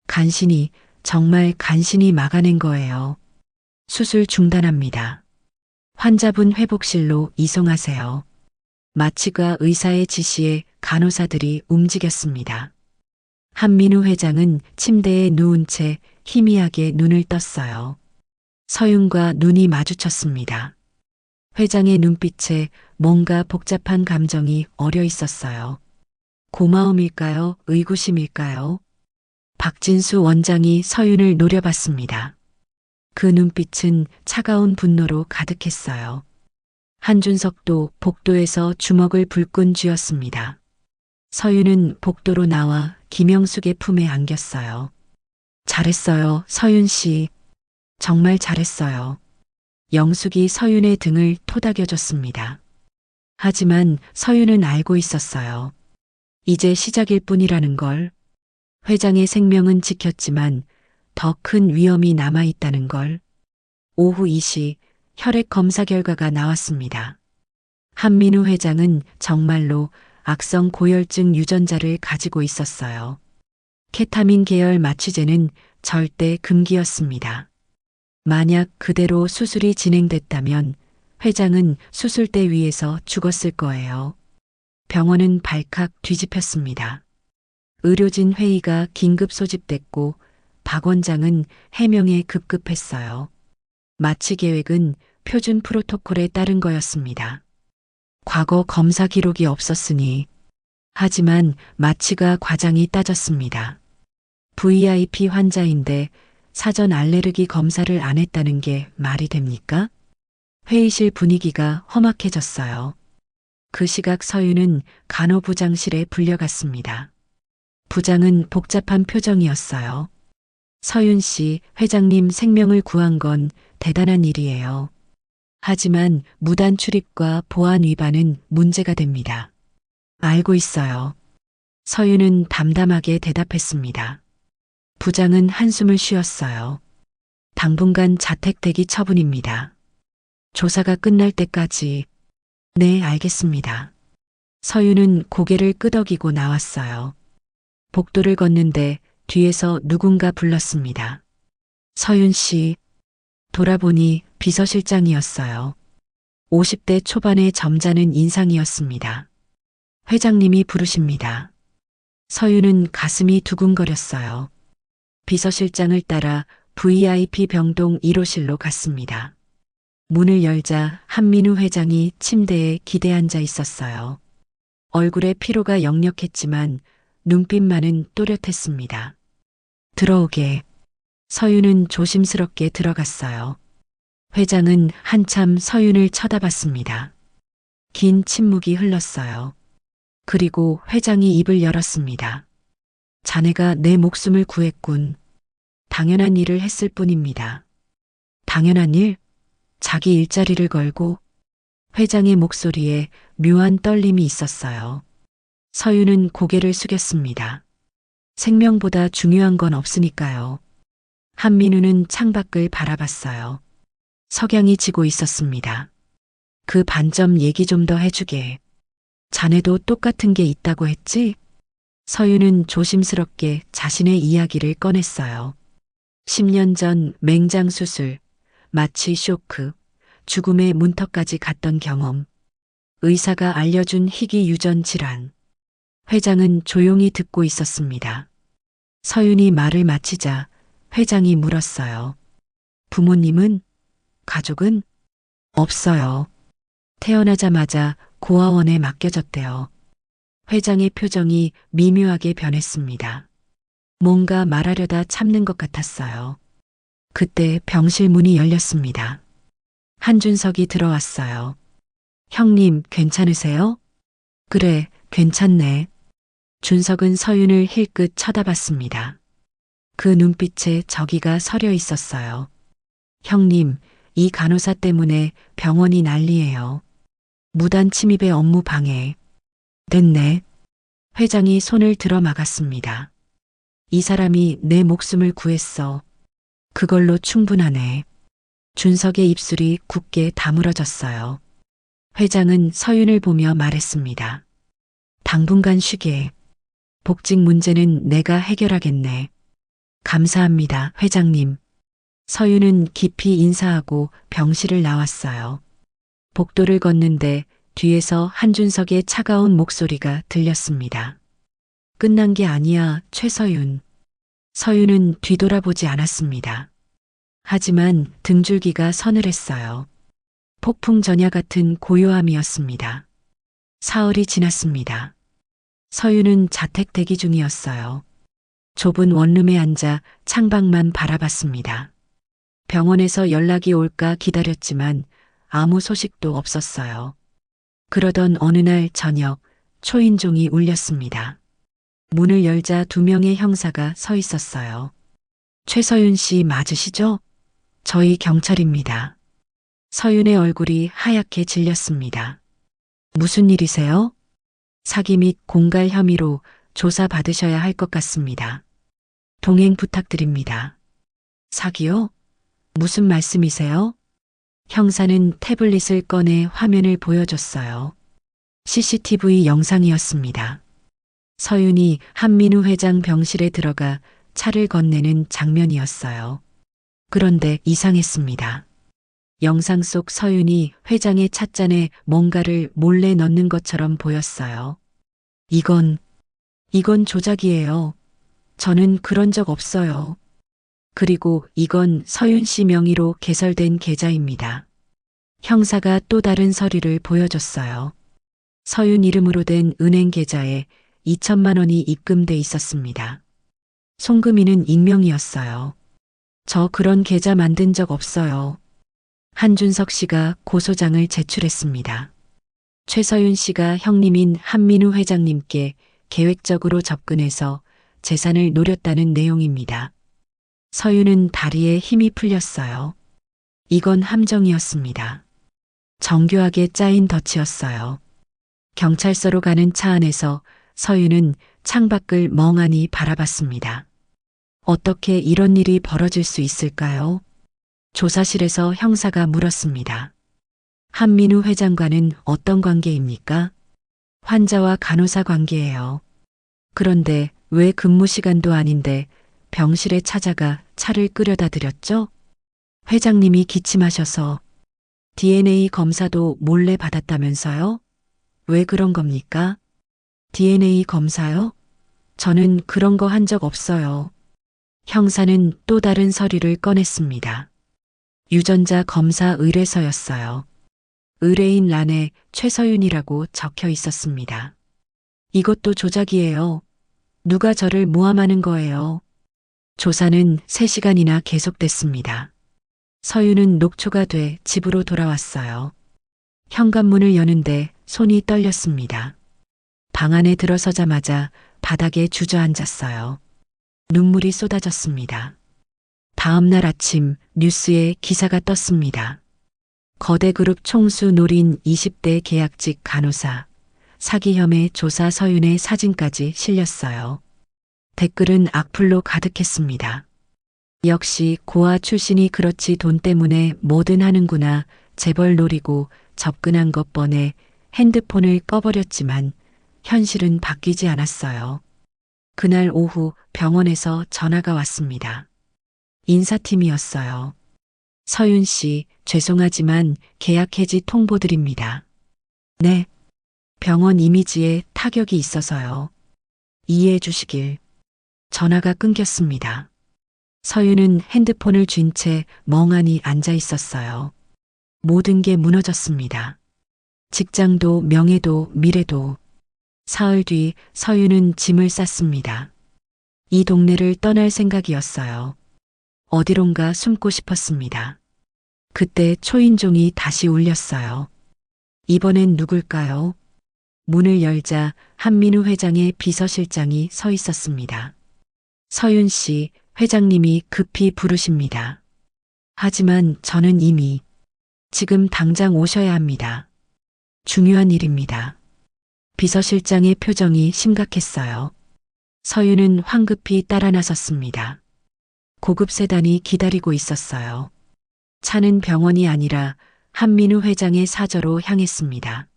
간신히, 정말 간신히 막아낸 거예요. 수술 중단합니다. 환자분 회복실로 이송하세요. 마취가 의사의 지시에 간호사들이 움직였습니다. 한민우 회장은 침대에 누운 채 희미하게 눈을 떴어요. 서윤과 눈이 마주쳤습니다. 회장의 눈빛에 뭔가 복잡한 감정이 어려 있었어요. 고마움일까요? 의구심일까요? 박진수 원장이 서윤을 노려봤습니다. 그 눈빛은 차가운 분노로 가득했어요. 한준석도 복도에서 주먹을 불끈 쥐었습니다. 서윤은 복도로 나와 김영숙의 품에 안겼어요. 잘했어요, 서윤 씨. 정말 잘했어요. 영숙이 서윤의 등을 토닥여줬습니다. 하지만 서윤은 알고 있었어요. 이제 시작일 뿐이라는 걸. 회장의 생명은 지켰지만 더 큰 위험이 남아있다는 걸. 오후 2시 혈액 검사 결과가 나왔습니다. 한민우 회장은 정말로 악성 고열증 유전자를 가지고 있었어요. 케타민 계열 마취제는 절대 금기였습니다. 만약 그대로 수술이 진행됐다면 회장은 수술대 위에서 죽었을 거예요. 병원은 발칵 뒤집혔습니다. 의료진 회의가 긴급 소집됐고 박 원장은 해명에 급급했어요. 마취 계획은 표준 프로토콜에 따른 거였습니다. 과거 검사 기록이 없었으니. 하지만 마취가 과장이 따졌습니다. VIP 환자인데 사전 알레르기 검사를 안 했다는 게 말이 됩니까? 회의실 분위기가 험악해졌어요. 그 시각 서윤은 간호부장실에 불려갔습니다. 부장은 복잡한 표정이었어요. 서윤 씨, 회장님 생명을 구한 건 대단한 일이에요. 하지만 무단 출입과 보안 위반은 문제가 됩니다. 알고 있어요. 서윤은 담담하게 대답했습니다. 부장은 한숨을 쉬었어요. 당분간 자택 대기 처분입니다. 조사가 끝날 때까지. 네, 알겠습니다. 서윤은 고개를 끄덕이고 나왔어요. 복도를 걷는데 뒤에서 누군가 불렀습니다. 서윤 씨. 돌아보니 비서실장이었어요. 50대 초반의 점잖은 인상이었습니다. 회장님이 부르십니다. 서윤은 가슴이 두근거렸어요. 비서실장을 따라 VIP 병동 1호실로 갔습니다. 문을 열자 한민우 회장이 침대에 기대 앉아 있었어요. 얼굴에 피로가 역력했지만 눈빛만은 또렷했습니다. 들어오게. 서윤은 조심스럽게 들어갔어요. 회장은 한참 서윤을 쳐다봤습니다. 긴 침묵이 흘렀어요. 그리고 회장이 입을 열었습니다. 자네가 내 목숨을 구했군. 당연한 일을 했을 뿐입니다. 당연한 일? 자기 일자리를 걸고? 회장의 목소리에 묘한 떨림이 있었어요. 서윤은 고개를 숙였습니다. 생명보다 중요한 건 없으니까요. 한민우는 창밖을 바라봤어요. 석양이 지고 있었습니다. 그 반점 얘기 좀 더 해주게. 자네도 똑같은 게 있다고 했지? 서윤은 조심스럽게 자신의 이야기를 꺼냈어요. 10년 전 맹장 수술, 마취 쇼크, 죽음의 문턱까지 갔던 경험. 의사가 알려준 희귀 유전 질환. 회장은 조용히 듣고 있었습니다. 서윤이 말을 마치자 회장이 물었어요. 부모님은? 가족은? 없어요. 태어나자마자 고아원에 맡겨졌대요. 회장의 표정이 미묘하게 변했습니다. 뭔가 말하려다 참는 것 같았어요. 그때 병실 문이 열렸습니다. 한준석이 들어왔어요. 형님, 괜찮으세요? 그래, 괜찮네. 준석은 서윤을 힐끗 쳐다봤습니다. 그 눈빛에 저기가 서려 있었어요. 형님, 이 간호사 때문에 병원이 난리예요. 무단 침입의 업무 방해. 됐네. 회장이 손을 들어 막았습니다. 이 사람이 내 목숨을 구했어. 그걸로 충분하네. 준석의 입술이 굳게 다물어졌어요. 회장은 서윤을 보며 말했습니다. 당분간 쉬게. 복직 문제는 내가 해결하겠네. 감사합니다, 회장님. 서윤은 깊이 인사하고 병실을 나왔어요. 복도를 걷는데 뒤에서 한준석의 차가운 목소리가 들렸습니다. 끝난 게 아니야, 최서윤. 서윤은 뒤돌아보지 않았습니다. 하지만 등줄기가 서늘했어요. 폭풍 전야 같은 고요함이었습니다. 사흘이 지났습니다. 서윤은 자택 대기 중이었어요. 좁은 원룸에 앉아 창밖만 바라봤습니다. 병원에서 연락이 올까 기다렸지만 아무 소식도 없었어요. 그러던 어느 날 저녁 초인종이 울렸습니다. 문을 열자 2명의 형사가 서 있었어요. 최서윤 씨 맞으시죠? 저희 경찰입니다. 서윤의 얼굴이 하얗게 질렸습니다. 무슨 일이세요? 사기 및 공갈 혐의로 조사받으셔야 할 것 같습니다. 동행 부탁드립니다. 사기요? 무슨 말씀이세요? 형사는 태블릿을 꺼내 화면을 보여줬어요. CCTV 영상이었습니다. 서윤이 한민우 회장 병실에 들어가 차를 건네는 장면이었어요. 그런데 이상했습니다. 영상 속 서윤이 회장의 찻잔에 뭔가를 몰래 넣는 것처럼 보였어요. 이건 조작이에요. 저는 그런 적 없어요. 그리고 이건 서윤 씨 명의로 개설된 계좌입니다. 형사가 또 다른 서류를 보여줬어요. 서윤 이름으로 된 은행 계좌에 2천만 원이 입금돼 있었습니다. 송금인은 익명이었어요. 저 그런 계좌 만든 적 없어요. 한준석 씨가 고소장을 제출했습니다. 최서윤 씨가 형님인 한민우 회장님께 계획적으로 접근해서 재산을 노렸다는 내용입니다. 서윤은 다리에 힘이 풀렸어요. 이건 함정이었습니다. 정교하게 짜인 덫이었어요. 경찰서로 가는 차 안에서 서윤은 창밖을 멍하니 바라봤습니다. 어떻게 이런 일이 벌어질 수 있을까요? 조사실에서 형사가 물었습니다. 한민우 회장과는 어떤 관계입니까? 환자와 간호사 관계예요. 그런데 왜 근무 시간도 아닌데 병실에 찾아가 차를 끓여다 드렸죠? 회장님이 기침하셔서 DNA 검사도 몰래 받았다면서요? 왜 그런 겁니까? DNA 검사요? 저는 그런 거 한 적 없어요. 형사는 또 다른 서류를 꺼냈습니다. 유전자 검사 의뢰서였어요. 의뢰인 란에 최서윤이라고 적혀 있었습니다. 이것도 조작이에요. 누가 저를 모함하는 거예요. 조사는 3시간이나 계속됐습니다. 서윤은 녹초가 돼 집으로 돌아왔어요. 현관문을 여는데 손이 떨렸습니다. 방 안에 들어서자마자 바닥에 주저앉았어요. 눈물이 쏟아졌습니다. 다음 날 아침 뉴스에 기사가 떴습니다. 거대 그룹 총수 노린 20대 계약직 간호사, 사기 혐의 조사 서윤의 사진까지 실렸어요. 댓글은 악플로 가득했습니다. 역시 고아 출신이 그렇지 돈 때문에 뭐든 하는구나. 재벌 노리고 접근한 것 뻔해 핸드폰을 꺼버렸지만 현실은 바뀌지 않았어요. 그날 오후 병원에서 전화가 왔습니다. 인사팀이었어요. 서윤 씨, 죄송하지만 계약 해지 통보드립니다. 네. 병원 이미지에 타격이 있어서요. 이해해 주시길. 전화가 끊겼습니다. 서윤은 핸드폰을 쥔 채 멍하니 앉아 있었어요. 모든 게 무너졌습니다. 직장도 명예도 미래도. 사흘 뒤 서윤은 짐을 쌌습니다. 이 동네를 떠날 생각이었어요. 어디론가 숨고 싶었습니다. 그때 초인종이 다시 울렸어요. 이번엔 누굴까요? 문을 열자 한민우 회장의 비서실장이 서 있었습니다. 서윤 씨, 회장님이 급히 부르십니다. 하지만 저는 이미 지금 당장 오셔야 합니다. 중요한 일입니다. 비서실장의 표정이 심각했어요. 서윤은 황급히 따라 나섰습니다. 고급 세단이 기다리고 있었어요. 차는 병원이 아니라 한민우 회장의 사저로 향했습니다.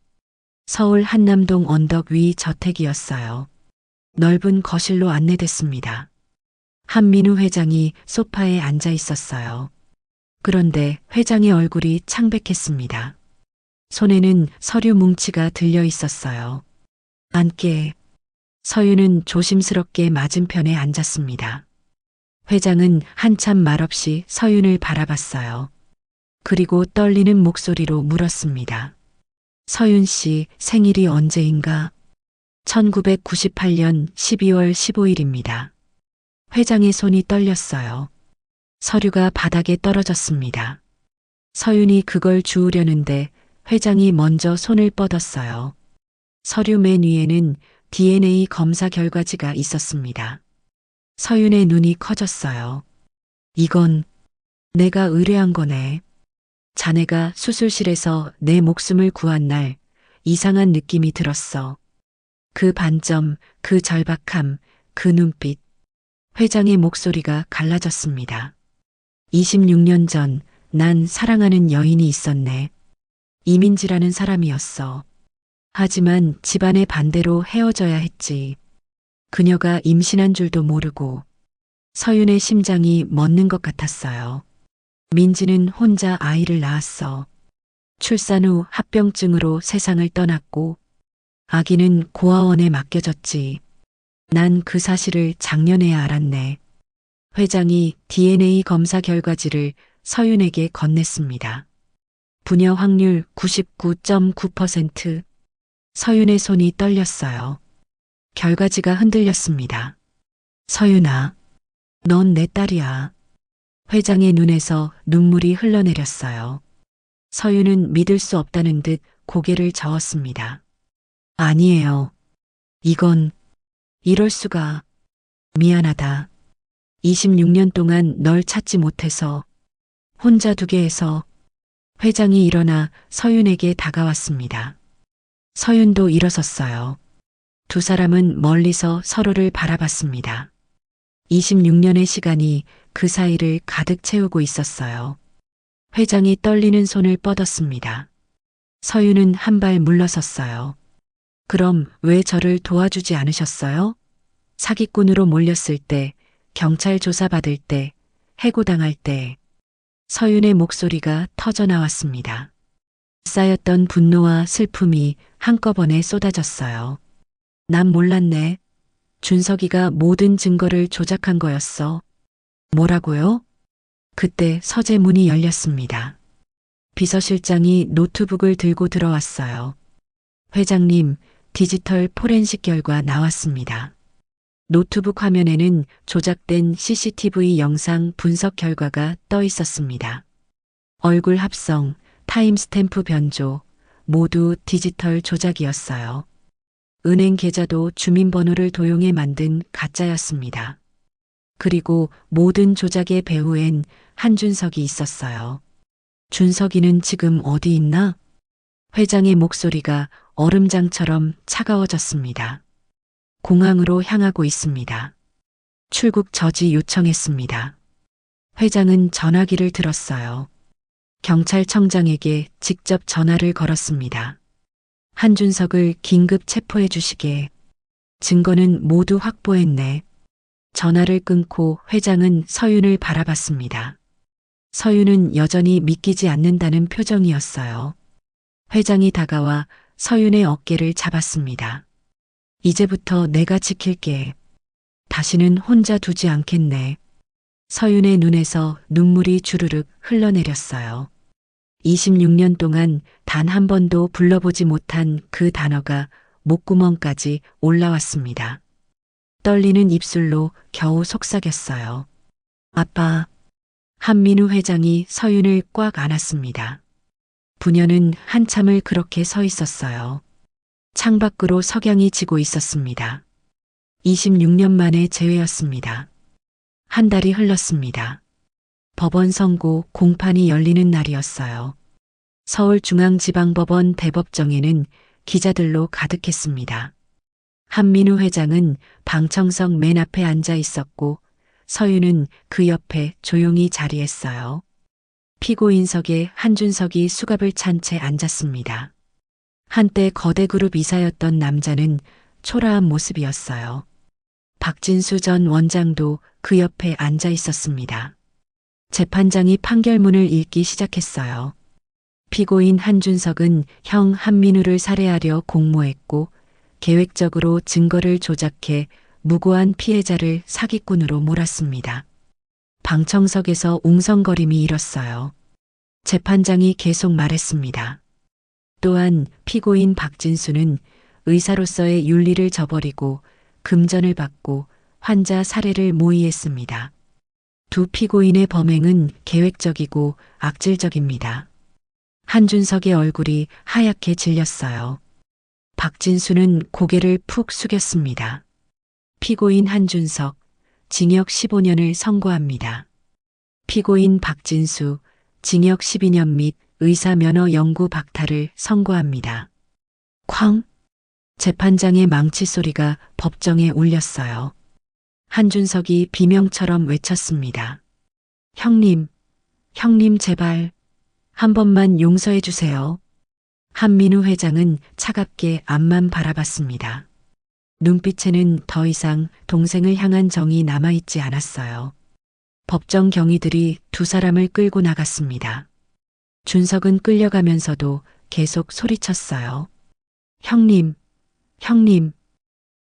서울 한남동 언덕 위 저택이었어요. 넓은 거실로 안내됐습니다. 한민우 회장이 소파에 앉아 있었어요. 그런데 회장의 얼굴이 창백했습니다. 손에는 서류 뭉치가 들려 있었어요. 앉게. 서윤은 조심스럽게 맞은편에 앉았습니다. 회장은 한참 말없이 서윤을 바라봤어요. 그리고 떨리는 목소리로 물었습니다. 서윤 씨 생일이 언제인가? 1998년 12월 15일입니다. 회장의 손이 떨렸어요. 서류가 바닥에 떨어졌습니다. 서윤이 그걸 주우려는데 회장이 먼저 손을 뻗었어요. 서류 맨 위에는 DNA 검사 결과지가 있었습니다. 서윤의 눈이 커졌어요. 이건 내가 의뢰한 거네. 자네가 수술실에서 내 목숨을 구한 날 이상한 느낌이 들었어. 그 반점, 그 절박함, 그 눈빛. 회장의 목소리가 갈라졌습니다. 26년 전 난 사랑하는 여인이 있었네. 이민지라는 사람이었어. 하지만 집안의 반대로 헤어져야 했지. 그녀가 임신한 줄도 모르고 서윤의 심장이 멎는 것 같았어요. 민지는 혼자 아이를 낳았어. 출산 후 합병증으로 세상을 떠났고 아기는 고아원에 맡겨졌지. 난 그 사실을 작년에야 알았네. 회장이 DNA 검사 결과지를 서윤에게 건넸습니다. 부녀 확률 99.9%. 서윤의 손이 떨렸어요. 결과지가 흔들렸습니다. 서윤아, 넌 내 딸이야. 회장의 눈에서 눈물이 흘러내렸어요. 서윤은 믿을 수 없다는 듯 고개를 저었습니다. 아니에요. 이건 이럴 수가. 미안하다. 26년 동안 널 찾지 못해서 혼자 두게 해서. 회장이 일어나 서윤에게 다가왔습니다. 서윤도 일어섰어요. 두 사람은 멀리서 서로를 바라봤습니다. 26년의 시간이 그 사이를 가득 채우고 있었어요. 회장이 떨리는 손을 뻗었습니다. 서윤은 한 발 물러섰어요. 그럼 왜 저를 도와주지 않으셨어요? 사기꾼으로 몰렸을 때, 경찰 조사받을 때, 해고당할 때. 서윤의 목소리가 터져 나왔습니다. 쌓였던 분노와 슬픔이 한꺼번에 쏟아졌어요. 난 몰랐네. 준석이가 모든 증거를 조작한 거였어. 뭐라고요? 그때 서재 문이 열렸습니다. 비서실장이 노트북을 들고 들어왔어요. 회장님, 디지털 포렌식 결과 나왔습니다. 노트북 화면에는 조작된 CCTV 영상 분석 결과가 떠 있었습니다. 얼굴 합성, 타임스탬프 변조, 모두 디지털 조작이었어요. 은행 계좌도 주민번호를 도용해 만든 가짜였습니다. 그리고 모든 조작의 배후엔 한준석이 있었어요. 준석이는 지금 어디 있나? 회장의 목소리가 얼음장처럼 차가워졌습니다. 공항으로 향하고 있습니다. 출국 저지 요청했습니다. 회장은 전화기를 들었어요. 경찰청장에게 직접 전화를 걸었습니다. 한준석을 긴급 체포해 주시게. 증거는 모두 확보했네. 전화를 끊고 회장은 서윤을 바라봤습니다. 서윤은 여전히 믿기지 않는다는 표정이었어요. 회장이 다가와 서윤의 어깨를 잡았습니다. 이제부터 내가 지킬게. 다시는 혼자 두지 않겠네. 서윤의 눈에서 눈물이 주르륵 흘러내렸어요. 26년 동안 단 한 번도 불러보지 못한 그 단어가 목구멍까지 올라왔습니다. 떨리는 입술로 겨우 속삭였어요. 아빠. 한민우 회장이 서윤을 꽉 안았습니다. 부녀는 한참을 그렇게 서 있었어요. 창밖으로 석양이 지고 있었습니다. 26년 만에 재회였습니다. 한 달이 흘렀습니다. 법원 선고 공판이 열리는 날이었어요. 서울중앙지방법원 대법정에는 기자들로 가득했습니다. 한민우 회장은 방청석 맨 앞에 앉아 있었고 서윤은 그 옆에 조용히 자리했어요. 피고인석에 한준석이 수갑을 찬 채 앉았습니다. 한때 거대 그룹 이사였던 남자는 초라한 모습이었어요. 박진수 전 원장도 그 옆에 앉아 있었습니다. 재판장이 판결문을 읽기 시작했어요. 피고인 한준석은 형 한민우를 살해하려 공모했고 계획적으로 증거를 조작해 무고한 피해자를 사기꾼으로 몰았습니다. 방청석에서 웅성거림이 일었어요. 재판장이 계속 말했습니다. 또한 피고인 박진수는 의사로서의 윤리를 저버리고 금전을 받고 환자 살해를 모의했습니다. 두 피고인의 범행은 계획적이고 악질적입니다. 한준석의 얼굴이 하얗게 질렸어요. 박진수는 고개를 푹 숙였습니다. 피고인 한준석, 징역 15년을 선고합니다. 피고인 박진수, 징역 12년 및 의사 면허 영구 박탈을 선고합니다. 쾅! 재판장의 망치 소리가 법정에 울렸어요. 한준석이 비명처럼 외쳤습니다. 형님, 형님 제발 한 번만 용서해 주세요. 한민우 회장은 차갑게 앞만 바라봤습니다. 눈빛에는 더 이상 동생을 향한 정이 남아있지 않았어요. 법정 경위들이 두 사람을 끌고 나갔습니다. 준석은 끌려가면서도 계속 소리쳤어요. 형님, 형님.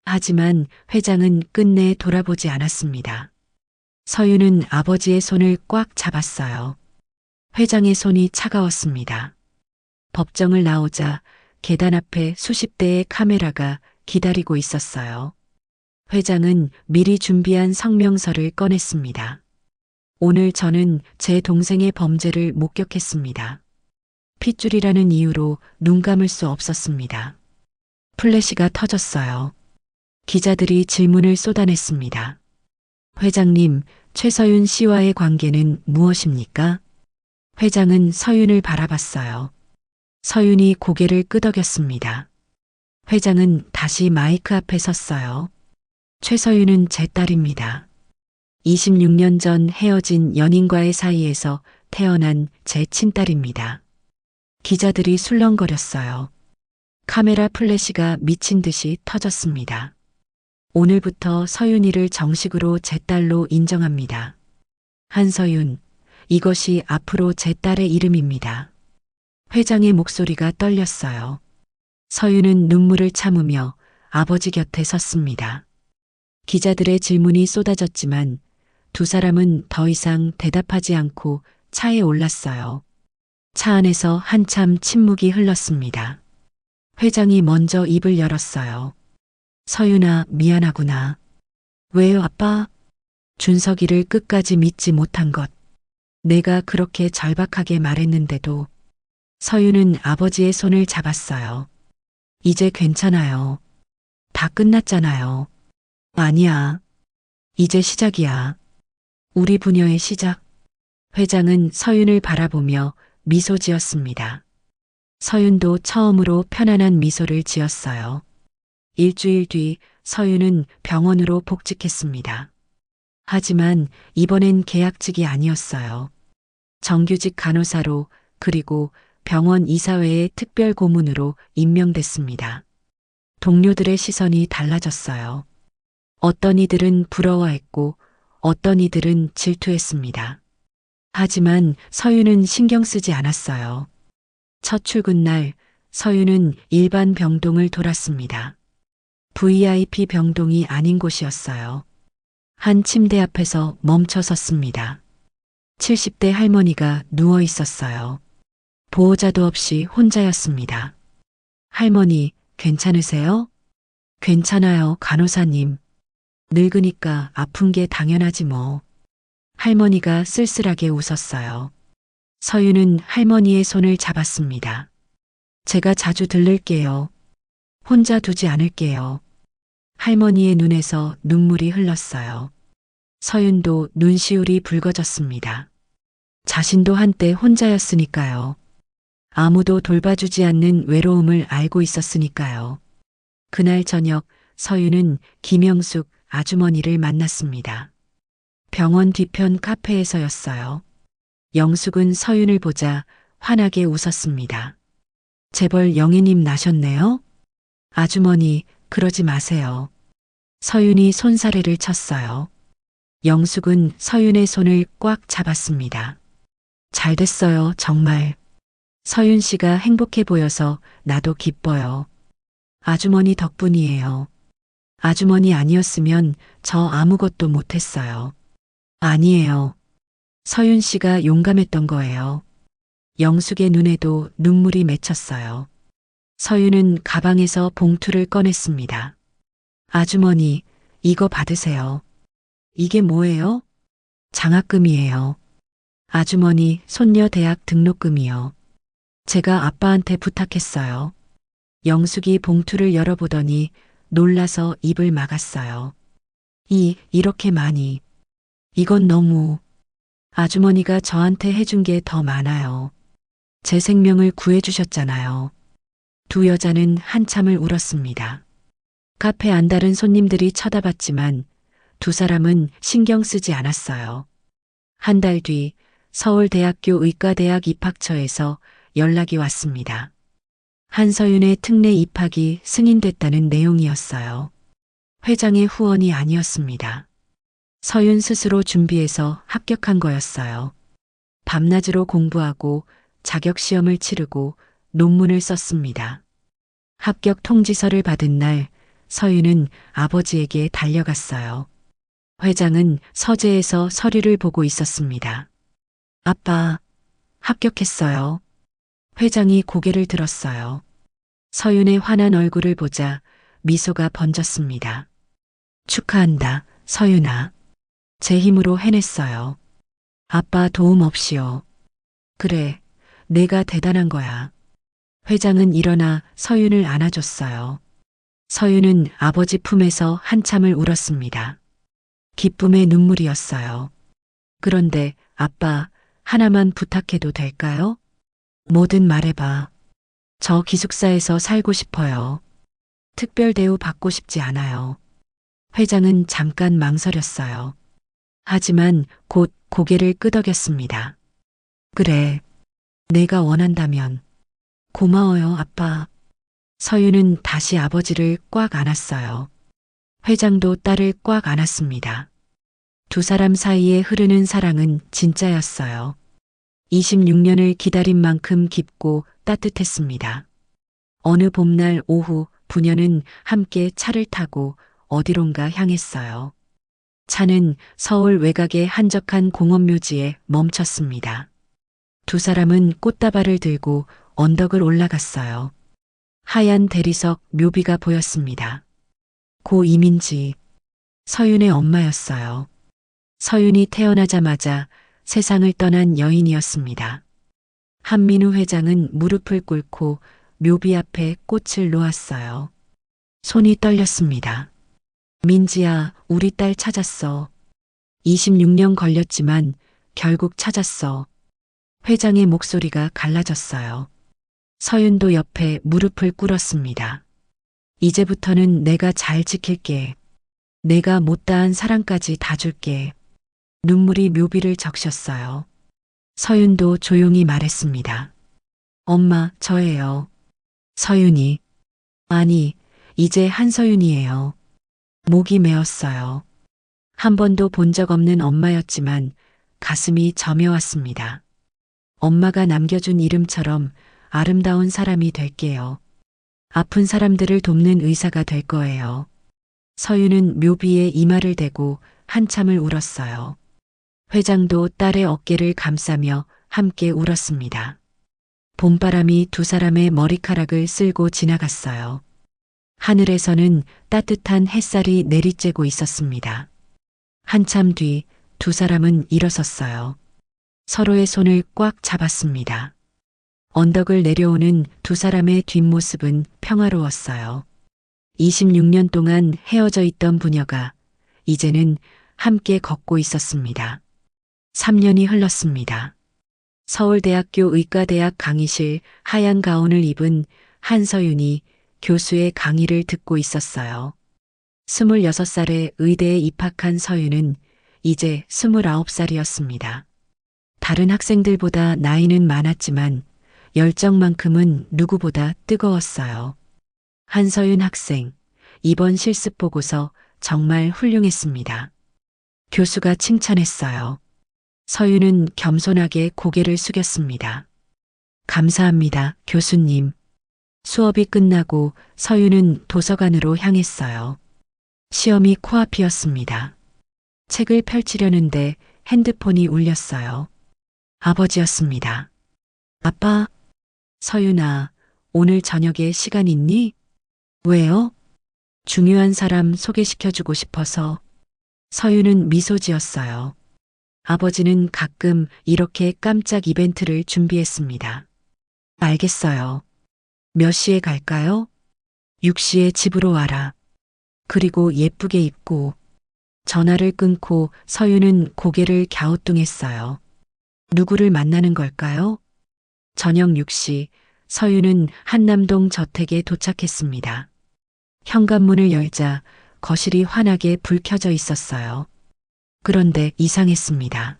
하지만 회장은 끝내 돌아보지 않았습니다. 서윤은 아버지의 손을 꽉 잡았어요. 회장의 손이 차가웠습니다. 법정을 나오자 계단 앞에 수십 대의 카메라가 기다리고 있었어요. 회장은 미리 준비한 성명서를 꺼냈습니다. 오늘 저는 제 동생의 범죄를 목격했습니다. 핏줄이라는 이유로 눈 감을 수 없었습니다. 플래시가 터졌어요. 기자들이 질문을 쏟아냈습니다. 회장님, 최서윤 씨와의 관계는 무엇입니까? 회장은 서윤을 바라봤어요. 서윤이 고개를 끄덕였습니다. 회장은 다시 마이크 앞에 섰어요. 최서윤은 제 딸입니다. 26년 전 헤어진 연인과의 사이에서 태어난 제 친딸입니다. 기자들이 술렁거렸어요. 카메라 플래시가 미친 듯이 터졌습니다. 오늘부터 서윤이를 정식으로 제 딸로 인정합니다. 한서윤, 이것이 앞으로 제 딸의 이름입니다. 회장의 목소리가 떨렸어요. 서윤은 눈물을 참으며 아버지 곁에 섰습니다. 기자들의 질문이 쏟아졌지만 두 사람은 더 이상 대답하지 않고 차에 올랐어요. 차 안에서 한참 침묵이 흘렀습니다. 회장이 먼저 입을 열었어요. 서윤아, 미안하구나. 왜요, 아빠? 준석이를 끝까지 믿지 못한 것. 내가 그렇게 절박하게 말했는데도. 서윤은 아버지의 손을 잡았어요. 이제 괜찮아요. 다 끝났잖아요. 아니야. 이제 시작이야. 우리 부녀의 시작. 회장은 서윤을 바라보며 미소 지었습니다. 서윤도 처음으로 편안한 미소를 지었어요. 일주일 뒤 서윤은 병원으로 복직했습니다. 하지만 이번엔 계약직이 아니었어요. 정규직 간호사로 그리고 병원 이사회의 특별 고문으로 임명됐습니다. 동료들의 시선이 달라졌어요. 어떤 이들은 부러워했고 어떤 이들은 질투했습니다. 하지만 서윤은 신경 쓰지 않았어요. 첫 출근 날 서윤은 일반 병동을 돌았습니다. VIP 병동이 아닌 곳이었어요. 한 침대 앞에서 멈춰 섰습니다. 70대 할머니가 누워 있었어요. 보호자도 없이 혼자였습니다. 할머니, 괜찮으세요? 괜찮아요, 간호사님. 늙으니까 아픈 게 당연하지 뭐. 할머니가 쓸쓸하게 웃었어요. 서윤은 할머니의 손을 잡았습니다. 제가 자주 들를게요. 혼자 두지 않을게요. 할머니의 눈에서 눈물이 흘렀어요. 서윤도 눈시울이 붉어졌습니다. 자신도 한때 혼자였으니까요. 아무도 돌봐주지 않는 외로움을 알고 있었으니까요. 그날 저녁 서윤은 김영숙 아주머니를 만났습니다. 병원 뒤편 카페에서였어요. 영숙은 서윤을 보자 환하게 웃었습니다. 재벌 영희님 나셨네요? 아주머니, 그러지 마세요. 서윤이 손사래를 쳤어요. 영숙은 서윤의 손을 꽉 잡았습니다. 잘 됐어요, 정말. 서윤 씨가 행복해 보여서 나도 기뻐요. 아주머니 덕분이에요. 아주머니 아니었으면 저 아무것도 못했어요. 아니에요. 서윤 씨가 용감했던 거예요. 영숙의 눈에도 눈물이 맺혔어요. 서윤은 가방에서 봉투를 꺼냈습니다. 아주머니, 이거 받으세요. 이게 뭐예요? 장학금이에요. 아주머니, 손녀 대학 등록금이요. 제가 아빠한테 부탁했어요. 영숙이 봉투를 열어보더니 놀라서 입을 막았어요. 이렇게 많이. 이건 너무. 아주머니가 저한테 해준 게 더 많아요. 제 생명을 구해주셨잖아요. 두 여자는 한참을 울었습니다. 카페 안달은 손님들이 쳐다봤지만 두 사람은 신경 쓰지 않았어요. 한 달 뒤 서울대학교 의과대학 입학처에서 연락이 왔습니다. 한서윤의 특례 입학이 승인됐다는 내용이었어요. 회장의 후원이 아니었습니다. 서윤 스스로 준비해서 합격한 거였어요. 밤낮으로 공부하고 자격시험을 치르고 논문을 썼습니다. 합격 통지서를 받은 날 서윤은 아버지에게 달려갔어요. 회장은 서재에서 서류를 보고 있었습니다. 아빠, 합격했어요. 회장이 고개를 들었어요. 서윤의 환한 얼굴을 보자 미소가 번졌습니다. 축하한다, 서윤아. 제 힘으로 해냈어요. 아빠 도움 없이요. 그래, 내가 대단한 거야. 회장은 일어나 서윤을 안아줬어요. 서윤은 아버지 품에서 한참을 울었습니다. 기쁨의 눈물이었어요. 그런데 아빠, 하나만 부탁해도 될까요? 뭐든 말해봐. 저 기숙사에서 살고 싶어요. 특별 대우 받고 싶지 않아요. 회장은 잠깐 망설였어요. 하지만 곧 고개를 끄덕였습니다. 그래, 내가 원한다면. 고마워요, 아빠. 서윤은 다시 아버지를 꽉 안았어요. 회장도 딸을 꽉 안았습니다. 두 사람 사이에 흐르는 사랑은 진짜였어요. 26년을 기다린 만큼 깊고 따뜻했습니다. 어느 봄날 오후 부녀는 함께 차를 타고 어디론가 향했어요. 차는 서울 외곽의 한적한 공원묘지에 멈췄습니다. 두 사람은 꽃다발을 들고 언덕을 올라갔어요. 하얀 대리석 묘비가 보였습니다. 고 이민지, 서윤의 엄마였어요. 서윤이 태어나자마자 세상을 떠난 여인이었습니다. 한민우 회장은 무릎을 꿇고 묘비 앞에 꽃을 놓았어요. 손이 떨렸습니다. 민지야, 우리 딸 찾았어. 26년 걸렸지만 결국 찾았어. 회장의 목소리가 갈라졌어요. 서윤도 옆에 무릎을 꿇었습니다. 이제부터는 내가 잘 지킬게. 내가 못다한 사랑까지 다 줄게. 눈물이 묘비를 적셨어요. 서윤도 조용히 말했습니다. 엄마, 저예요. 서윤이. 아니, 이제 한서윤이에요. 목이 메었어요. 한 번도 본 적 없는 엄마였지만 가슴이 저며왔습니다. 엄마가 남겨준 이름처럼 아름다운 사람이 될게요. 아픈 사람들을 돕는 의사가 될 거예요. 서유는 묘비에 이마를 대고 한참을 울었어요. 회장도 딸의 어깨를 감싸며 함께 울었습니다. 봄바람이 두 사람의 머리카락을 쓸고 지나갔어요. 하늘에서는 따뜻한 햇살이 내리쬐고 있었습니다. 한참 뒤 두 사람은 일어섰어요. 서로의 손을 꽉 잡았습니다. 언덕을 내려오는 두 사람의 뒷모습은 평화로웠어요. 26년 동안 헤어져 있던 부녀가 이제는 함께 걷고 있었습니다. 3년이 흘렀습니다. 서울대학교 의과대학 강의실 하얀 가운을 입은 한서윤이 교수의 강의를 듣고 있었어요. 26살에 의대에 입학한 서윤은 이제 29살이었습니다. 다른 학생들보다 나이는 많았지만 열정만큼은 누구보다 뜨거웠어요. 한서윤 학생, 이번 실습 보고서 정말 훌륭했습니다. 교수가 칭찬했어요. 서윤은 겸손하게 고개를 숙였습니다. 감사합니다, 교수님. 수업이 끝나고 서윤은 도서관으로 향했어요. 시험이 코앞이었습니다. 책을 펼치려는데 핸드폰이 울렸어요. 아버지였습니다. 아빠, 서윤아, 오늘 저녁에 시간 있니? 왜요? 중요한 사람 소개시켜주고 싶어서. 서윤은 미소 지었어요. 아버지는 가끔 이렇게 깜짝 이벤트를 준비했습니다. 알겠어요. 몇 시에 갈까요? 6시에 집으로 와라. 그리고 예쁘게 입고. 전화를 끊고 서윤은 고개를 갸우뚱했어요. 누구를 만나는 걸까요? 저녁 6시 서윤은 한남동 저택에 도착했습니다. 현관문을 열자 거실이 환하게 불 켜져 있었어요. 그런데 이상했습니다.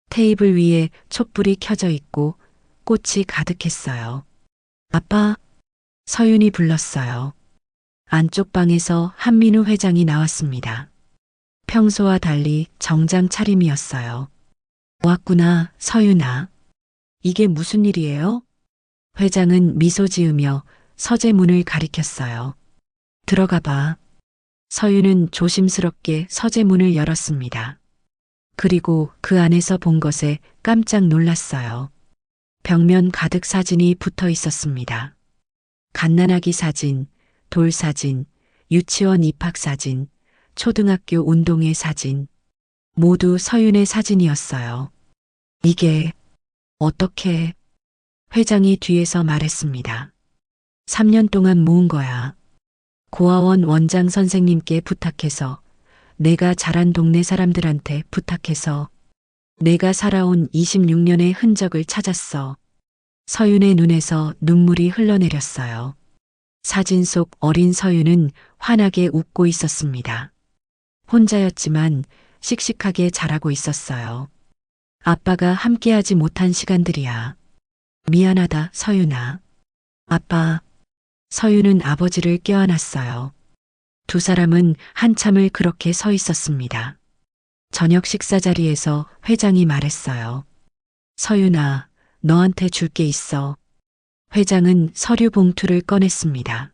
테이블 위에 촛불이 켜져 있고 꽃이 가득했어요. 아빠, 서윤이 불렀어요. 안쪽 방에서 한민우 회장이 나왔습니다. 평소와 달리 정장 차림이었어요. 왔구나, 서윤아. 이게 무슨 일이에요? 회장은 미소 지으며 서재문을 가리켰어요. 들어가 봐. 서윤은 조심스럽게 서재문을 열었습니다. 그리고 그 안에서 본 것에 깜짝 놀랐어요. 벽면 가득 사진이 붙어 있었습니다. 갓난아기 사진, 돌 사진, 유치원 입학 사진, 초등학교 운동회 사진, 모두 서윤의 사진이었어요. 이게 어떻게? 회장이 뒤에서 말했습니다. 3년 동안 모은 거야. 고아원 원장 선생님께 부탁해서, 내가 자란 동네 사람들한테 부탁해서, 내가 살아온 26년의 흔적을 찾았어. 서윤의 눈에서 눈물이 흘러내렸어요. 사진 속 어린 서윤은 환하게 웃고 있었습니다. 혼자였지만 씩씩하게 자라고 있었어요. 아빠가 함께하지 못한 시간들이야. 미안하다, 서윤아. 아빠. 서윤은 아버지를 껴안았어요. 두 사람은 한참을 그렇게 서 있었습니다. 저녁 식사 자리에서 회장이 말했어요. 서윤아, 너한테 줄 게 있어. 회장은 서류 봉투를 꺼냈습니다.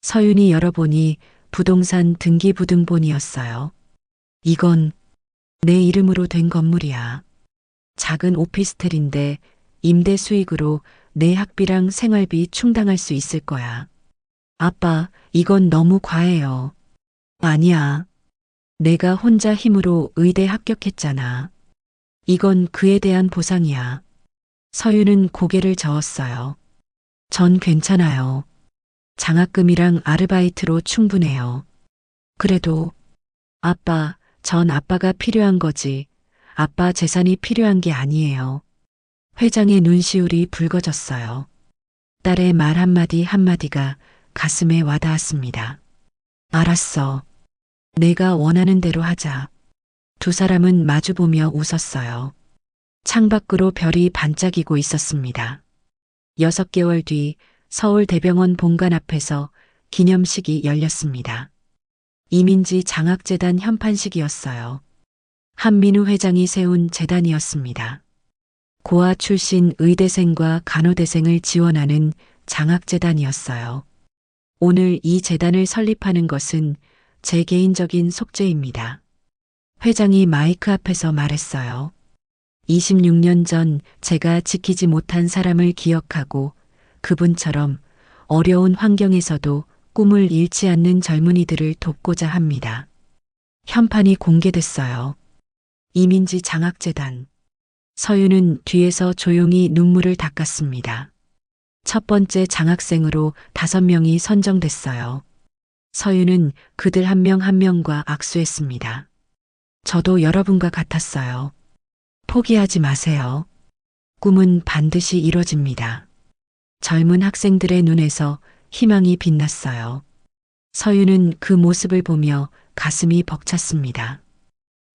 서윤이 열어보니 부동산 등기부등본이었어요. 이건 내 이름으로 된 건물이야. 작은 오피스텔인데 임대 수익으로 내 학비랑 생활비 충당할 수 있을 거야. 아빠, 이건 너무 과해요. 아니야. 내가 혼자 힘으로 의대 합격했잖아. 이건 그에 대한 보상이야. 서윤은 고개를 저었어요. 전 괜찮아요. 장학금이랑 아르바이트로 충분해요. 그래도 아빠, 전 아빠가 필요한 거지. 아빠 재산이 필요한 게 아니에요. 회장의 눈시울이 붉어졌어요. 딸의 말 한마디 한마디가 가슴에 와닿았습니다. 알았어. 내가 원하는 대로 하자. 두 사람은 마주보며 웃었어요. 창밖으로 별이 반짝이고 있었습니다. 6개월 뒤 서울대병원 본관 앞에서 기념식이 열렸습니다. 이민지 장학재단 현판식이었어요. 한민우 회장이 세운 재단이었습니다. 고아 출신 의대생과 간호대생을 지원하는 장학재단이었어요. 오늘 이 재단을 설립하는 것은 제 개인적인 속죄입니다. 회장이 마이크 앞에서 말했어요. 26년 전 제가 지키지 못한 사람을 기억하고 그분처럼 어려운 환경에서도 꿈을 잃지 않는 젊은이들을 돕고자 합니다. 현판이 공개됐어요. 이민지 장학재단. 서윤은 뒤에서 조용히 눈물을 닦았습니다. 첫 번째 장학생으로 5명이 선정됐어요. 서윤은 그들 한 명 한 명과 악수했습니다. 저도 여러분과 같았어요. 포기하지 마세요. 꿈은 반드시 이뤄집니다. 젊은 학생들의 눈에서 희망이 빛났어요. 서윤은 그 모습을 보며 가슴이 벅찼습니다.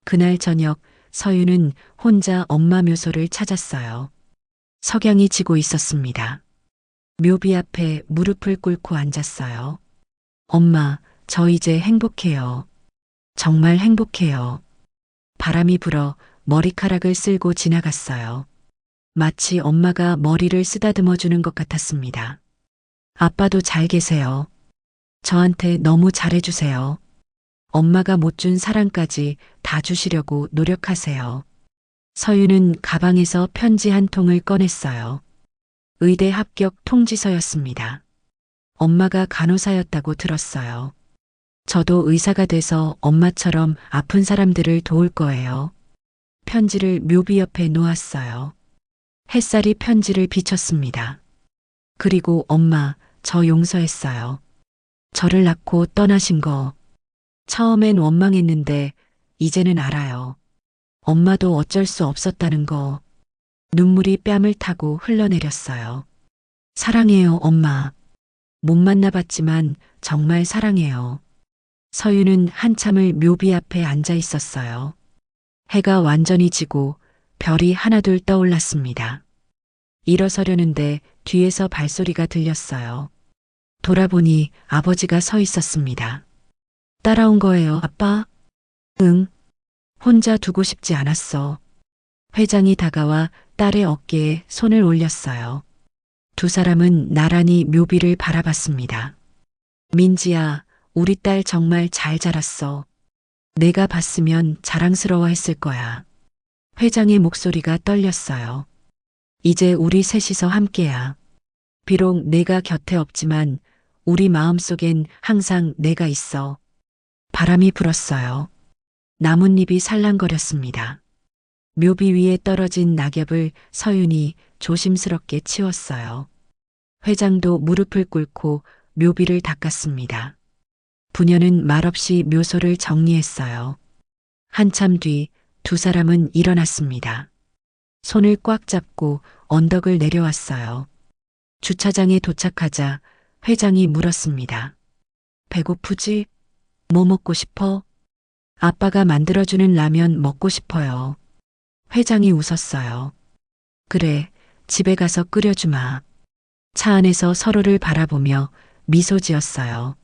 그날 저녁 서윤은 혼자 엄마 묘소를 찾았어요. 석양이 지고 있었습니다. 묘비 앞에 무릎을 꿇고 앉았어요. 엄마, 저 이제 행복해요. 정말 행복해요. 바람이 불어 머리카락을 쓸고 지나갔어요. 마치 엄마가 머리를 쓰다듬어 주는 것 같았습니다. 아빠도 잘 계세요. 저한테 너무 잘해주세요. 엄마가 못 준 사랑까지 다 주시려고 노력하세요. 서윤은 가방에서 편지 한 통을 꺼냈어요. 의대 합격 통지서였습니다. 엄마가 간호사였다고 들었어요. 저도 의사가 돼서 엄마처럼 아픈 사람들을 도울 거예요. 편지를 묘비 옆에 놓았어요. 햇살이 편지를 비쳤습니다. 그리고 엄마, 저 용서했어요. 저를 낳고 떠나신 거. 처음엔 원망했는데 이제는 알아요. 엄마도 어쩔 수 없었다는 거. 눈물이 뺨을 타고 흘러내렸어요. 사랑해요, 엄마. 못 만나봤지만 정말 사랑해요. 서윤은 한참을 묘비 앞에 앉아 있었어요. 해가 완전히 지고 별이 하나둘 떠올랐습니다. 일어서려는데 뒤에서 발소리가 들렸어요. 돌아보니 아버지가 서 있었습니다. 따라온 거예요, 아빠? 응. 혼자 두고 싶지 않았어. 회장이 다가와 딸의 어깨에 손을 올렸어요. 두 사람은 나란히 묘비를 바라봤습니다. 민지야, 우리 딸 정말 잘 자랐어. 내가 봤으면 자랑스러워했을 거야. 회장의 목소리가 떨렸어요. 이제 우리 셋이서 함께야. 비록 내가 곁에 없지만 우리 마음속엔 항상 내가 있어. 바람이 불었어요. 나뭇잎이 살랑거렸습니다. 묘비 위에 떨어진 낙엽을 서윤이 조심스럽게 치웠어요. 회장도 무릎을 꿇고 묘비를 닦았습니다. 부녀는 말없이 묘소를 정리했어요. 한참 뒤 두 사람은 일어났습니다. 손을 꽉 잡고 언덕을 내려왔어요. 주차장에 도착하자 회장이 물었습니다. 배고프지? 뭐 먹고 싶어? 아빠가 만들어주는 라면 먹고 싶어요. 회장이 웃었어요. 그래, 집에 가서 끓여주마. 차 안에서 서로를 바라보며 미소 지었어요.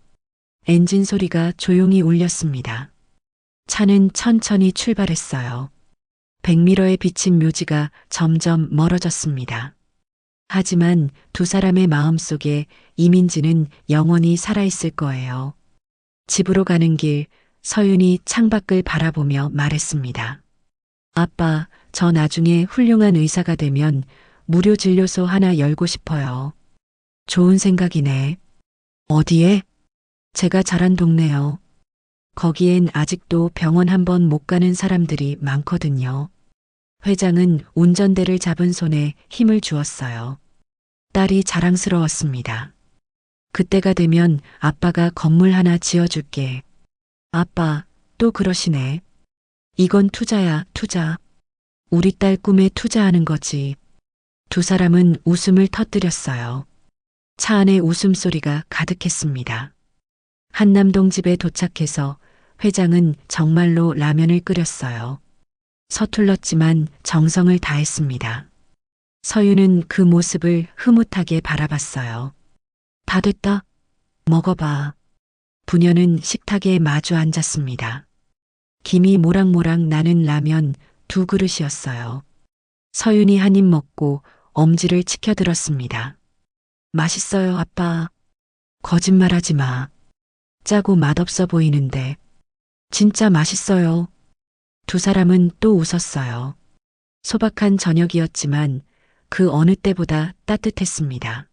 엔진 소리가 조용히 울렸습니다. 차는 천천히 출발했어요. 백미러에 비친 묘지가 점점 멀어졌습니다. 하지만 두 사람의 마음속에 이민지는 영원히 살아있을 거예요. 집으로 가는 길 서윤이 창밖을 바라보며 말했습니다. 아빠, 저 나중에 훌륭한 의사가 되면 무료 진료소 하나 열고 싶어요. 좋은 생각이네. 어디에? 제가 자란 동네요. 거기엔 아직도 병원 한 번 못 가는 사람들이 많거든요. 회장은 운전대를 잡은 손에 힘을 주었어요. 딸이 자랑스러웠습니다. 그때가 되면 아빠가 건물 하나 지어줄게. 아빠, 또 그러시네. 이건 투자야, 투자. 우리 딸 꿈에 투자하는 거지. 두 사람은 웃음을 터뜨렸어요. 차 안에 웃음소리가 가득했습니다. 한남동 집에 도착해서 회장은 정말로 라면을 끓였어요. 서툴렀지만 정성을 다했습니다. 서윤은 그 모습을 흐뭇하게 바라봤어요. 다 됐다. 먹어봐. 부녀는 식탁에 마주 앉았습니다. 김이 모락모락 나는 라면 2그릇이었어요. 서윤이 한 입 먹고 엄지를 치켜들었습니다. 맛있어요, 아빠. 거짓말하지 마. 짜고 맛없어 보이는데. 진짜 맛있어요. 두 사람은 또 웃었어요. 소박한 저녁이었지만 그 어느 때보다 따뜻했습니다.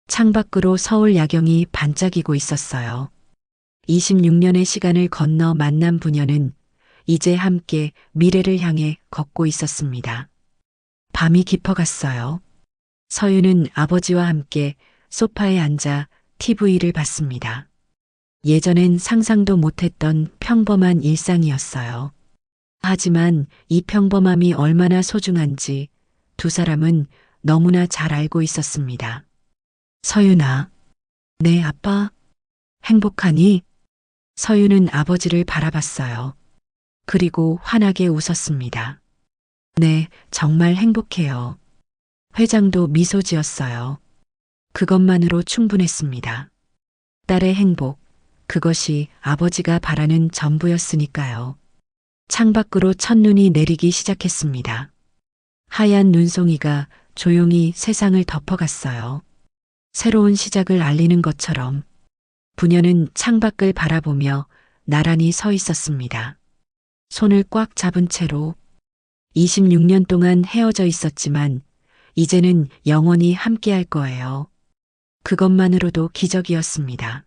창밖으로 서울 야경이 반짝이고 있었어요. 26년의 시간을 건너 만난 부녀는 이제 함께 미래를 향해 걷고 있었습니다. 밤이 깊어갔어요. 서윤은 아버지와 함께 소파에 앉아 TV를 봤습니다. 예전엔 상상도 못했던 평범한 일상이었어요. 하지만 이 평범함이 얼마나 소중한지 두 사람은 너무나 잘 알고 있었습니다. 서윤아, 네, 아빠. 행복하니? 서윤은 아버지를 바라봤어요. 그리고 환하게 웃었습니다. 네, 정말 행복해요. 회장도 미소 지었어요. 그것만으로 충분했습니다. 딸의 행복, 그것이 아버지가 바라는 전부였으니까요. 창밖으로 첫눈이 내리기 시작했습니다. 하얀 눈송이가 조용히 세상을 덮어갔어요. 새로운 시작을 알리는 것처럼 부녀는 창밖을 바라보며 나란히 서 있었습니다. 손을 꽉 잡은 채로 26년 동안 헤어져 있었지만 이제는 영원히 함께할 거예요. 그것만으로도 기적이었습니다.